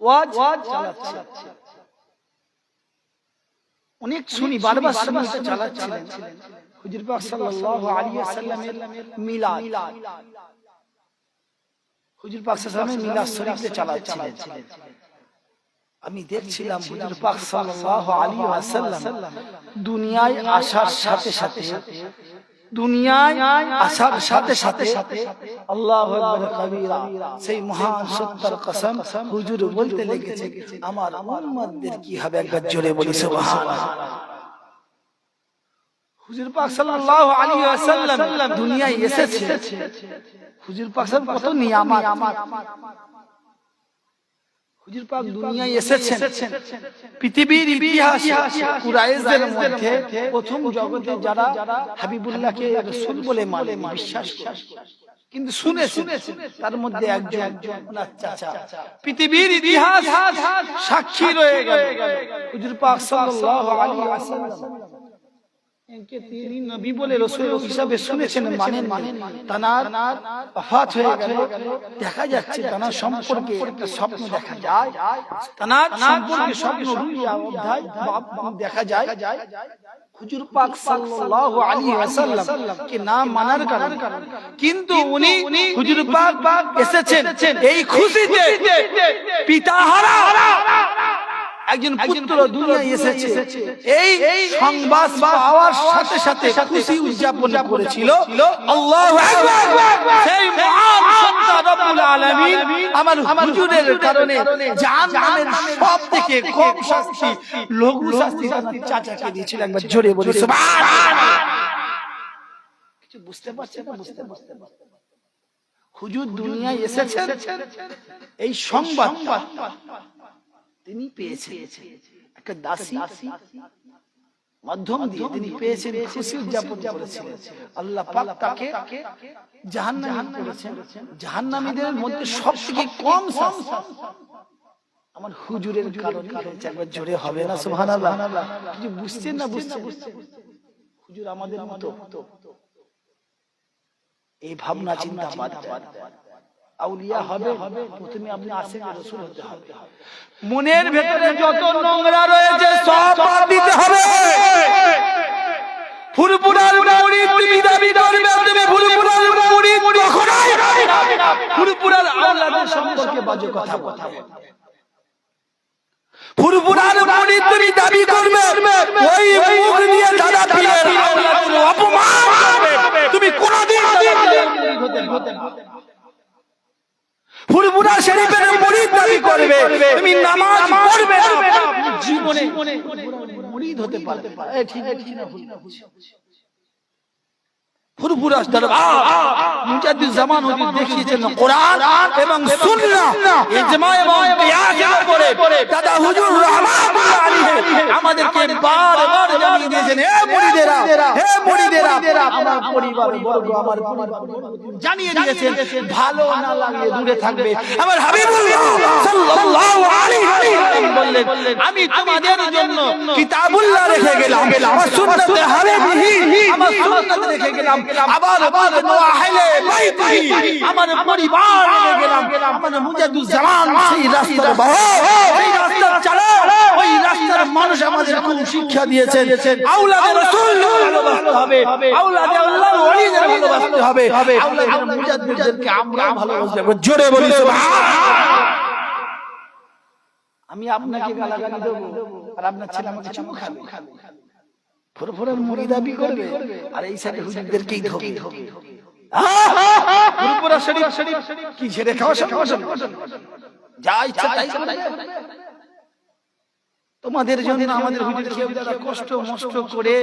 ওয়াজ চালাচ্ছে, অনেক শুনি, বারবার শুনি চালাচ্ছিলেন হুজুর পাক সাল্লাল্লাহু আলাইহি ওয়াসাল্লামের মিলাদ, হুজুর পাক সাল্লাল্লাহু আলাইহি মিলাদ শরীফে চালাচ্ছিলেন। আমি দেখছিলাম হুজুর পাক সাল্লাল্লাহু আলাইহি ওয়াসাল্লাম দুনিয়ায় আসার সাথে সাথে আল্লাহু আকবার কবীরা, সেই মহান সত্তার কসম হুজুর বলতে লেগেছে আমার উম্মতদের কি হবে, একবার জোরে বলি সুবহানাল্লাহ। হুজুর পাক সাল্লাল্লাহু আলাইহি ওয়াসাল্লাম দুনিয়ায় এসেছে, হুজুর পাক কত নিয়ামত, হুজুর পাক দুনিয়ায় এসেছেন, পৃথিবীর ইতিহাসে কুরাইশদের মধ্যে প্রথম জগতে যারা হাবিবুল্লাহকে রাসূল বলে মানে বিশ্বাস করে, কিন্তু শুনে তার মধ্যে একজন ওনার চাচা, পৃথিবীর ইতিহাস সাক্ষী রয়ে গেল হুজুর পাক সাল্লাল্লাহু আলাইহি ওয়াসাল্লাম একে তিনি নবী বলে রাসূল হিসাবে শুনেছেন, মানেন, তানার ওফাত হয়ে গেল। দেখা যাচ্ছে তানার সম্পর্কে একটা স্বপ্ন দেখা যায়, তানার সম্পর্কে স্বপ্ন রুইয়া অধ্যায় দেখা যায়। হুজুর পাক সাল্লাল্লাহু আলাইহি ওয়াসাল্লাম কে না মানার কারণে, কিন্তু উনি হুজুর পাক এসেছেন এই খুশিতে, পিতাহারা একজন পুত্র দুনিয়ায় এসেছে, এই সংবাদ পাওয়ার সাথে সাথে খুশি উদযাপন করেছিল। আল্লাহু আকবার। সেই মহান সত্তা রব্বুল আলামিন আমার হুজুরের কারণে জাহান্নামের সবথেকে কম শাস্তি, লঘু শাস্তি তার চাচাকে দিয়েছিল। একবার জোরে বলি সুবহানাল্লাহ। কিছু বুঝতে পারছেন না? বুঝতে পারছেন? হুজুর দুনিয়ায় এসেছেন, এই সংবাদ তিনি পেয়েছেন। একটা দাসী মাধ্যম দিয়ে তিনি পেয়েছেন, খুশি উদযাপন করেছেন। আল্লাহ পাক তাকে জাহান্নামী করেছেন। জাহান্নামীদের মধ্যে সবথেকে কম শাস্তি আমার হুজুরের কারণে হয়েছে। একবার জোরে হবে না সুবহানাল্লাহ? কিছু বুঝছেন না? বুঝছেন? হুজুর আমাদের মতো এই ভাবনা চিন্তা বাদ দেন। আউলিয়া হবে প্রথমে আপনি আশিক রাসূল হতে হবে। মনের ভেতরে যত নোংরা রয়েছে সব বাদ দিতে হবে। ফুরফুরার মুরিদ তুমি দাবি করবে, তুমি ফুরফুরার মুরিদ কখনোই ফুরফুরার আওলাদের সম্পর্কে বাজে কথা বলবে। ফুরফুরার মুরিদ তুমি দাবি করবে, ওই মুখ দিয়ে দাদা পীরের আওলাদের অপমান করবে, তুমি কোনদিন মুরিদ হতে পারবে না। ফুরফুরা শরীফের মুরিদ দাবি করবে, তুমি নামাজ পড়বে না, জীবনে মুরিদ হতে পারবে না। এই ঠিক আছে না? ফুরফুরা দরবার মুজাদ্দিদ জামান হুজুর দেখিয়েছেন কোরআন এবং সুন্নাহ ইজমা এবং কিয়াসের উপরে দাদা হুজুর রাহমাতুল্লাহ আলাইহি আমাদেরকে বারবার জানিয়ে দিয়েছেন, হে মুরিদেরা আমার পরিবার বর্গ, আমার জানিয়ে দিয়েছেন ভালো না লাগলে দূরে থাকবে। আমার হাবিবুল্লাহ সাল্লাল্লাহু আলাইহি ওয়াসাল্লাম বললেন, আমি তোমাদের জন্য কিতাবুল্লাহ রেখে গেলাম, আমার সুন্নাতে হাবিবি, আমার সুন্নাত রেখে গেলাম, আবার আহলে বাইতি আমার পরিবার রেখে গেলাম, আমার মুজাদ্দিদ জামান সেই রাস্তার সেই রাস্তার চালা, ওই রাস্তার মানুষ আমাদের কোন শিক্ষা দিয়েছেন, আওলাদে রাসূল ভালোবাসতে হবে, আওলাদে আল্লাহর ওলিদের ভালোবাসতে হবে, আওলাদে মুজাদ্দিদদেরকে আমরা ভালোবাসতে হবে। জোরে বলি সুবহানাল্লাহ। আমি আপনাকে গালাগালি দেব আর আপনার ছেলে আমাকে চুমু খাবে, ফুরফুরার মুরিদ দাবি করবে আর এই সাইডে হুজুরদেরকেই ধোবে। ফুরফুরা শরীফ কি ছেড়ে খাওয়া যা ইচ্ছা তাই করবে। তোমাদের জন্য আমাদের হুজুর কেউ যারা কষ্ট মষ্ট করে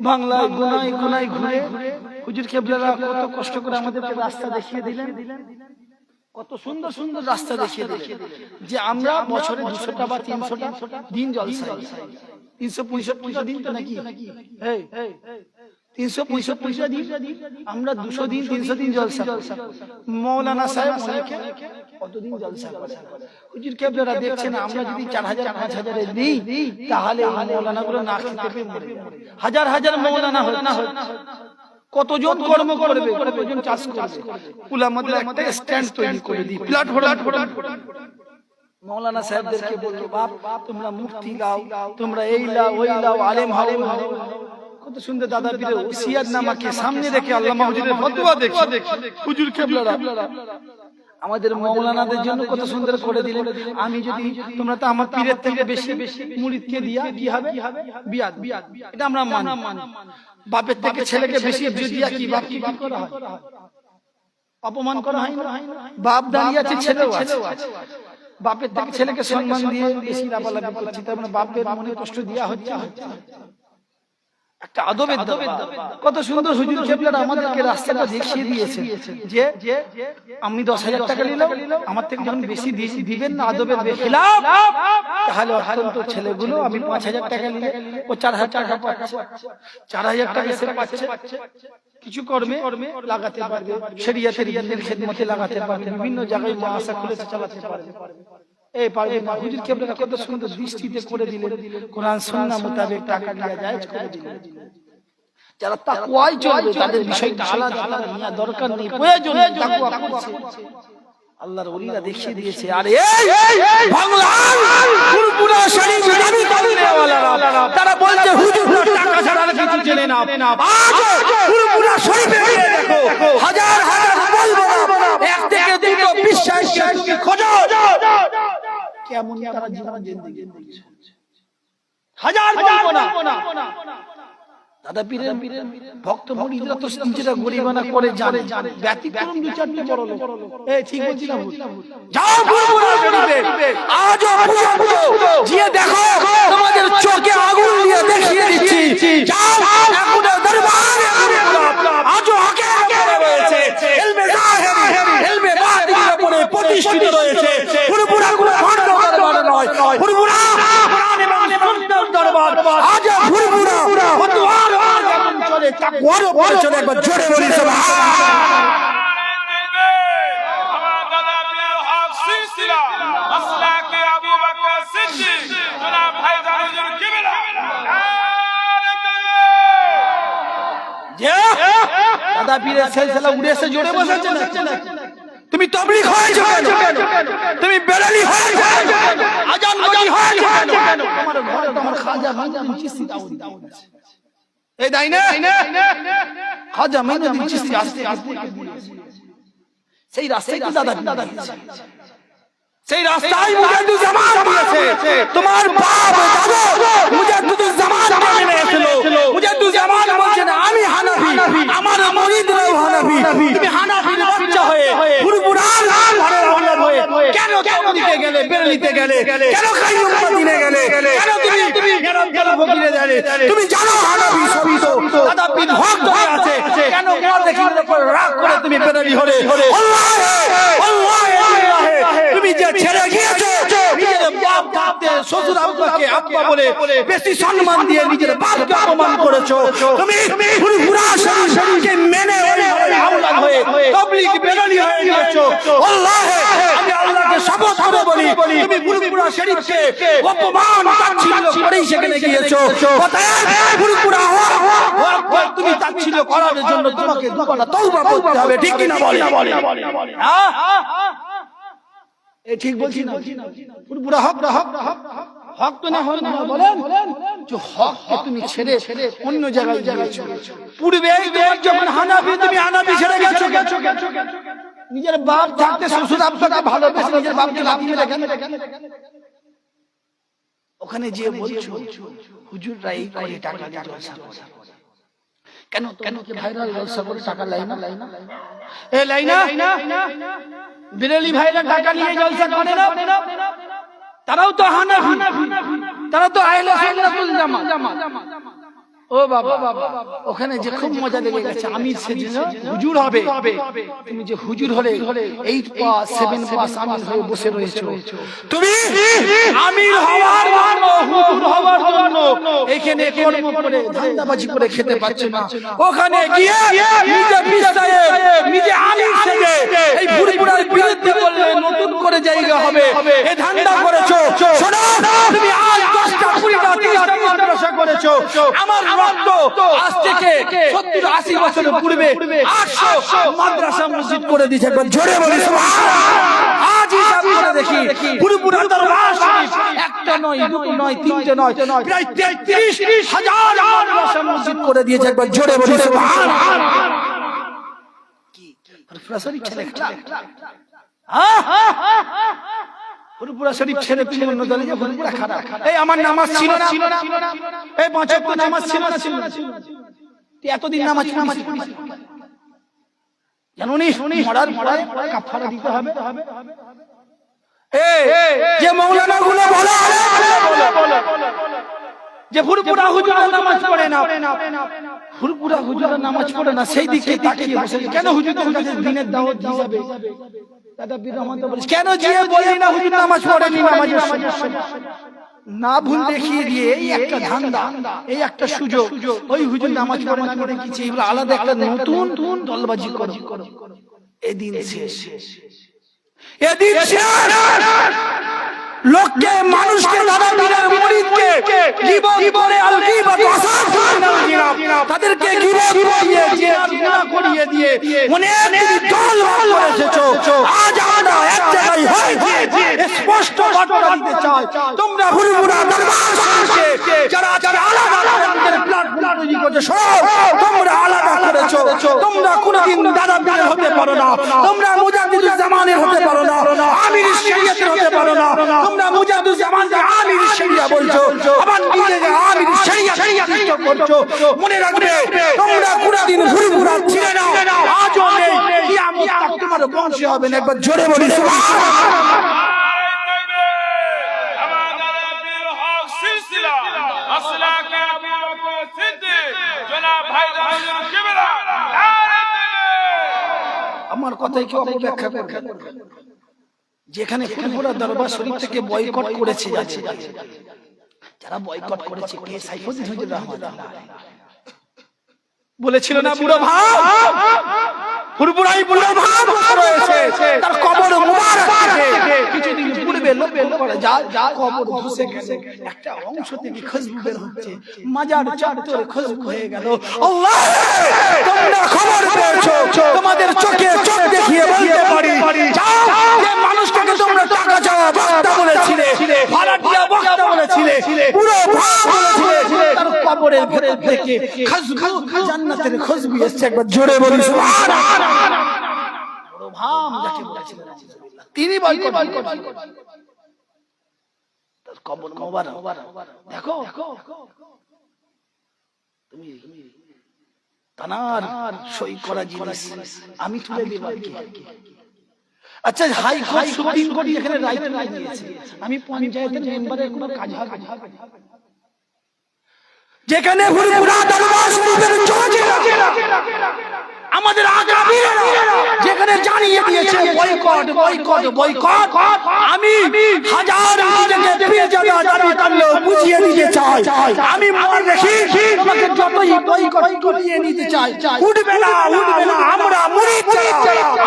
বাংলায় গুনায় গুনায় ঘুরে হুজুর কেবলারা কত কষ্ট করে আমাদেরকে রাস্তা দেখিয়ে দিলেন, কত সুন্দর সুন্দর রাস্তা দেখিয়ে দিলেন, যে আমরা বছরে 200টা বা 300টা দিন জলসা, 365টা দিন তো নাকি 365টা দিন আমরা 200 দিন 300 দিন জলসা। মৌলানা সাহেব কতদিন জলসা করে হুজুর কেবলারা দেখছেন, আমরা যদি 4000 5000 এ দিই তাহলে মৌলানা গুলো না খেতে পেয়ে মরে যাবে। হাজার হাজার মৌলানা হচ্ছে, কতজন কর্ম করবে, কতজন চাষ করবে, উলামাদের একটা স্ট্যান্ড তৈরি করে দিই, প্ল্যাটফর্ম। মৌলানা সাহেবদেরকে বললো, বাপ তোমরা মুফতি লাও, তোমরা এই লাও ওই লাও, আলেম হও। কত সুন্দর দাদা পীরের ওসিয়াত নামাকে সামনে রেখে আল্লামা হুজুরের ফতোয়া দেখি হুজুর কেবলারা আমাদের মৌলানাদের জন্য কত সুন্দর করে দিলেন। আমি যদি তোমরা তো আমার পীরের থেকে বেশি মুরিদকে দিয়া কি হবে, বিয়াদ, এটা আমরা মানি। বাপের থেকে ছেলেকে বেশি দিয়া কি বাপ কি করা হয়, অপমান করা হয় না? বাপ দাঁড়িয়ে আছে, ছেলেও আছে, বাপের থেকে ছেলেকে সম্মান দিয়ে বেশি লাভালাভি করছি, তার মানে বাপের মনে কষ্ট দেওয়া হচ্ছে। একটা আদবের দরবার। কত সুন্দর হুজুর কেবলারা আমাদেরকে রাস্তাটা দেখিয়ে দিয়েছেন, যে আমি 10,000 টাকা নিলাম, আমার থেকে যখন বেশি দিবেন না আদবের খেলাফ, তাহলে অত্যন্ত ছেলেগুলো আমি 5,000 টাকা নিলে ও 4,000 টাকা পাচ্ছে, 4,000 টাকা সে পাচ্ছে, কিছু কর্মে লাগাতে পারবে, শরিয়তের দিনের খেদমতে লাগাতে পারবে, বিভিন্ন জায়গায় মাদ্রাসা খুলে চালাতে পারবে। এই পারবে না। হুজুর কেবলারা কত সুন্দর দৃষ্টিতে করে দিলেন, কোরআন সুন্নাহ মোতাবেক টাকা দেয়া জায়েজ করে দিলেন। যারা তাকওয়ায় চলবে তাদের বিষয়টা আলাদা, নিয়া দরকার নেই, প্রয়োজন তাকওয়া করছে। আল্লাহর ওলিরা দেখিয়ে দিয়েছে। আর এই বাংলার ফুরফুরা শরীফ দাবি করনেওয়ালারা তারা বলছে হুজুর টাকা ছাড়া আর কিছু জানে না। আজ ফুরফুরা শরীফে দেখো হাজার হাজার বলবো না, এক থেকে দুটো বিশ্বাস খোঁজো, কেমন তারা জীবন জিন্দেগি করছে। হাজার বলবো না। দাদা পীরের ভক্ত মুরিদরা তো নিজেরা গরিবানা করে জানে, ব্যতিক্রম দু চারটে বড় লোক। এই ঠিক বলছি না? যাও ফুরফুরা শরীফে, আজও গিয়ে দেখো, তোমাদের চোখে আগুন দিয়ে দেখিয়ে দিচ্ছি। যাও এখন দরবারে আজও হকে করে রয়েছে, ইলমে জাহেরি ইলমে বাতিনের উপরে প্রতিষ্ঠিত রয়েছে। ফুরফুরা কোনো ভণ্ড দরবার নয়, ফুরফুরা কোরআন এবং সুন্নাহর দরবার। আজও ফুরফুরা ফতোয়ার চলে, তাকওয়ার উপরে চলে। একবার জোরে বলি সুবহানাল্লাহ। দাদা পীরের সিলসিলা উড়ে এসে জোরে বসেছে না? তুমি তাবলীগ হয়েছো কেন? তুমি বেরেলি হয়েছো কেন? আজান বলি হয়েছো কেন? তোমার ঘরে তোমার খাজা মাইনুদ্দিন চিশতি দাওয়াত দিয়েছে। এই দাই না খাজা মাইনুদ্দিন চিশতি আসতে সেই রাস্তায় তো দাদা দিয়েছে, সেই রাস্তায় মুজাদ্দিদুজ্জামান দিয়েছে। তোমার বাপ দাদু মুজাদ্দিদুজ্জামান মেনে এসেছিল। মুজাদ্দিদুজ্জামান বলছেন আমি হানাফি, আমার মুরিদরাও হানাফি। তুমি হানাফির বাচ্চা হয়ে ফুরফুরার ঘরের আওলাদ হয়ে কেন তাবলীগে গেলে, বেরেলিতে গেলে, কেন কাইয়ুম মদিনে গেলে, কেন তুমি কেন ফকিরে গেলে? তুমি জানো হানাফি সবই তো দাদা পীর হক ধরে আছে, কেন মুআদ্দিনের উপর রাগ করে তুমি বেরেলি হলে? তুমি যে ছেড়ে গিয়েছো নিজের বাপ দাদা শ্বশুর আব্বাকে আব্বা বলে বেশি সম্মান দিয়ে নিজের বাপকে অপমান করেছো। তুমি ফুরফুরা শরীফকে মেনে ওই আওলাদ হয়ে তাবলীগ বেরেলি হয়ে গিয়েছো। আল্লাহ আমি আল্লাহকে শপথ করে বলি, তুমি ফুরফুরা শরীফকে অপমান তাচ্ছিল্য করেই সেখানে গিয়েছো। অতএব ফুরফুরা হক তুমি তাচ্ছিল্য করার জন্য তোমাকে দুবার তওবা করতে হবে, ঠিক কি না? বলে হ্যাঁ ঠিক বলছি না? পুরো হক হক তো না হয় না, বলেন যে হককে তুমি ছেড়ে অন্য জায়গায় গিয়েছো। পূর্বে যখন হানাফি, তুমি হানাফি ছেড়ে গেছো। নিজের বাপ থাকতে শ্বশুর আব্বাকে ভালোবেসে নিজের বাপকে লাফিয়ে দেখেন, ওখানে যে বলছো হুজুররা এই করে টাকা দিয়ে জলসা করে। কেন কি ভাইরাল জলসা করে টাকা লাই না? এ লাই না? বেরেলি ভাইরা টাকা নিয়ে জলসা করে না? তারাও তো হানাফি, তারা তো আহলে সুন্নাতুল জামাত। ও বাবা, ওখানে যে খুব মজা লেগে গেছে, আমির সেজে হুজুর হবে। তুমি যে হুজুর হলে 8 পাস 7 পাস আমির হয়ে বসে রয়েছো। তুমি আমির হওয়ার জন্য, হুজুর হওয়ার জন্য এখানে কর্ম করে ধান্দাবাজি করে খেতে পারছো না। ওখানে গিয়ে নিজে পিছায়ে নিজে আমির সেজে এই ফুরফুরার বিরুদ্ধে বললে নতুন করে জায়গা হবে, এই ধান্দা করেছো। শোনো, তুমি আজ 10টা 20টা 30টা মাদ্রাসা করেছো। আমার রক্ত আজ থেকে 70-80 বছর পূর্বে 800 মাদ্রাসা মসজিদ করে দিয়েছে। একবার জোরে বলি সুবহানাল্লাহ। আজ হিসাব করে দেখি ফুরফুরা দরবার শরীফ একটা নয়, দুটো নয়, তিনটে নয়, প্রায় 33,000 মাদ্রাসা মসজিদ করে দিয়েছে। একবার জোরে বলি সুবহানাল্লাহ। কি ফুরফুরা শরীফ ছেলে ফুরফুরা শরীফ ছেড়ে তুমি অন্য দলে যে ফুরফুরা খারাপ। এই আমার নামাজ ছিল না, এই 5 ওয়াক্ত নামাজ ছিল না, তুই এতদিন নামাজ পড়িস জানো নি? মরার পরে কাফারা দিতে হবে। এই যে মাওলানা গুলো বলে যে ফুরফুরা হুজুরা নামাজ পড়ে না, ফুরফুরা হুজুরা নামাজ পড়ে না, সেই দিকে তাকিয়ে বসে কেন হুজুরদের কাছে দিনের দাওয়াত হিসাবে দাদা পীর রহমান বলে কেন যে বলি না হুজুর নামাজ পড়েনি, নামাজের না ভুল দেখিয়ে দিয়ে এই একটা ধান্দা, এই একটা সুযোগ, ওই হুজুর নামাজ পড়ে না করে কিছু এগুলো আলাদা একটা নতুন দলবাজি করো। এদিন শেষ, এদিন শেষ। লোককে মানুষকে দাদা পীরের মুরিদকে গীবত করে আল গীবত ওয়াসাফ তাদেরকে গীবত করিয়ে জিনা করিয়ে দিয়ে অনেক দল করেছো। আজ আমরা এক জায়গায় হয়েছি স্পষ্ট বার্তা দিতে চাই তোমরা হুজুরা দরবার শরীফে যারা আলাদা তোমাদের প্ল্যাটফর্ম তৈরি করেছো তোমরা আলাদা করেছো তোমরা কোনদিন দাদা পীরের হতে পারো না তোমরা মুজাদ্দিদুল জামানের হতে পারো না আমির শরীয়তের হতে পারো না তোমরা মুজাদ্দিদুল জামানকে আমির শরিয়া বলছো আবার নিজেকে আমির শরিয়া করছো মনে রাখবে তোমরা কোনদিন হুজুরা ছিলে না আজও নেই কিয়ামত তক তোমার বংশ হবে না একবার জোরে বলি সুবহানাল্লাহ আমার কথাই কেউ অপব্যাখ্যা করবে যেখানে ফুরফুরা দরবার শরীফ থেকে বয়কট করেছে যাচ্ছে যারা বয়কট করেছে কে সাইফুদ্দিন হুজুর রাহমাতুল্লাহ বলেছিল না বুড়ো ভাই ফুরফুরাই বুড়ো ভাই রয়েছে তার কবর মুবারক আছে কিছুদিন পূর্বে লক্ষ্য করে যা কবর ধসে গেছে একটা অংশ থেকে খুশবু বের হচ্ছে মাজার চত্বরে খুশবু হয়ে গেল আল্লাহ তোমরা খবর পেয়েছো তোমাদের চোখে চোখ দেখিয়ে বলতে পারি যাও যে মানুষটাকে তোমরা টাকা চাওয়া বক্তা বলেছিলে ভাড়াটিয়া বক্তা বলেছিলে পুরো ভাব বলেছিলে তার কবরের ভেতর থেকে খুশবু জান্নাতের খুশবু এসেছে একবার জোরে বলি সুবহানাল্লাহ বড় ভাব যাকে বলেছিলেন তিনি বয়কট তার কবর মোবারক দেখো তুমি তানার সই করা জিনিস আমি তুলে দেব আচ্ছা হাইকোর্ট সুপ্রিম কোর্ট যেখানে রায় দিয়েছে আমি পঞ্চায়েতের মেম্বারের কোনো কাজ হবে যেখানে ফুরফুরা দরবার শরীফের জজেরা আমাদের আগামীরা যেখানে জানিয়ে দিয়েছে বয়কট আমি হাজার নিজেকে বেজাদা দাবি করলেও বুঝিয়ে দিতে চাই আমি মনে রাখি তোমাকে যতই বয়কট করিয়ে নিতে চাই উঠবে না আমরা মুরিদ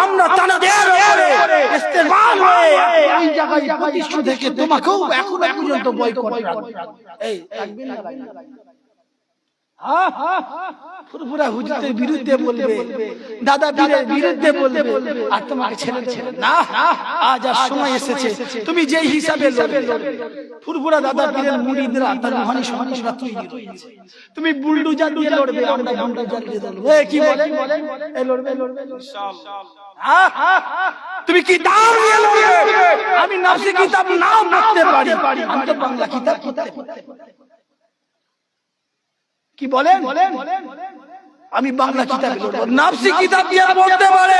আমরা তানাদের উপরে ইস্তেগফার হয়ে এই জায়গায় প্রতিষ্ঠিত থেকে তোমাকেও এখনো পর্যন্ত বয়কট এই থাকবে না ফুরফুরা হুজুরের বিরুদ্ধে বলবে দাদা পীরের বিরুদ্ধে বলবে আর তোমাকে ছেড়ে দেবে না আজ আর সময় এসেছে তুমি যেই হিসাবে লড়বে ফুরফুরা দাদা পীরের মুরিদরা তার রুহানি সহযোগিতা তৈরি রয়েছে তুমি বুলডোজার দিয়ে লড়বে আমরা বুলডোজার দিয়ে লড়ব এই কি বলে এই লড়বে ইনশাআল্লাহ তুমি কিতাব নিয়ে লড়বে আমি নাফসি কিতাব নাও পড়তে পারি আমি তো বাংলা কিতাব পড়তে পারি কি বলেন আমি বাংলা কিতাব লড়ব নাফসি কিতাব দিয়ে পড়তে পারে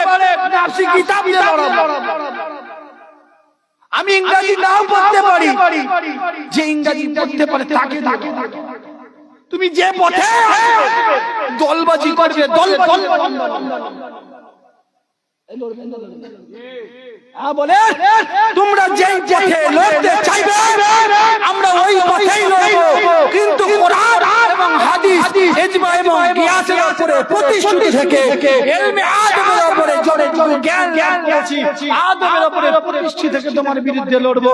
নাফসি কিতাব দিয়ে লড়ব আমি ইংরেজি নাও পড়তে পারি যে ইংরেজি পড়তে পারে তাকে তুমি যে পথে দলবাজি করবে দল বলে তোমরা যেই পথে লড়তে চাইবে আমরা ওই পথেই লড়ব কিন্তু কোরআন এবং হাদিস ইজমা এবং কিয়াসের উপরে প্রতিষ্ঠিত থেকে ইলমে আদমের উপরে জোরে জ্ঞান করেছি আদমের উপরে প্রতিষ্ঠিত থেকে তোমার বিরুদ্ধে লড়ব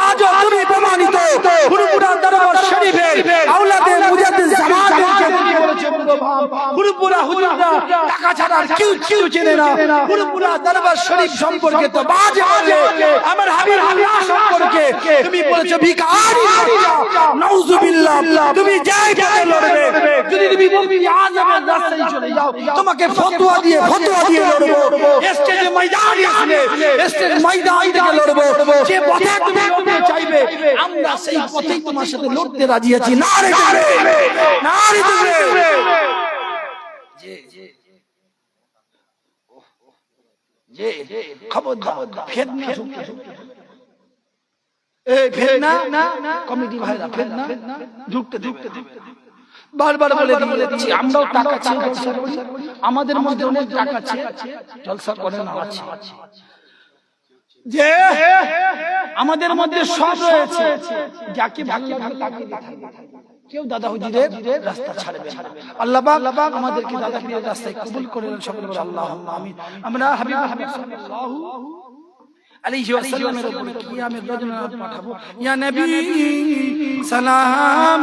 আজও তুমি প্রমাণিত ফুরফুরা দরবার শরীফের আওলাদে মুজাদ্দিদ জামাতকে তুমি বলেছো ফুরফুরা হুজুররা টাকা ছাড়া কেউ চেনে না ফুরফুরা দরবার শরীফ সম্পর্কে তো বাজে আমার হাবিব আল্লাহ সম্পর্কে তুমি বলেছো ভিখারি নাউজুবিল্লাহ তুমি যাই পথে লড়বে যদি তুমি বলবি আজমের রাস্তায় চলে যাও তোমাকে ফতোয়া দিয়ে লড়ব স্টেজে ময়দানে আসলে স্টেজ ময়দান থেকে লড়ব যে পথে তুমি লড়তে চাইবে আমরা সেই পথেই তোমার সাথে লড়তে রাজি আছি নারে তাকবীর যে খবরদার ফিতনা এই ফিতনা কমিটি ভাইরা ফিতনা ঢুকতে বারবার বলে দিচ্ছি আমরাও টাকা চাই আমাদের মধ্যে অনেক টাকা আছে জলসা করে না আছে যে আমাদের মধ্যে সব রয়েছে যাকে ভালো লাগে তাকে দিতে কেউ দাদা হুজুরের রাস্তা ছাড়বে না আল্লাহ পাক আমাদেরকে দাদা পীরের রাস্তায় কবুল করে নেন সকলে বলে আল্লাহুম্মা আমিন আমরা হাবিব সাল্লাল্লাহু আলাইহি ওয়াসাল্লামের উপরে কিয়ামত রজনীনাথ পাঠাবো ইয়া নবী সালাম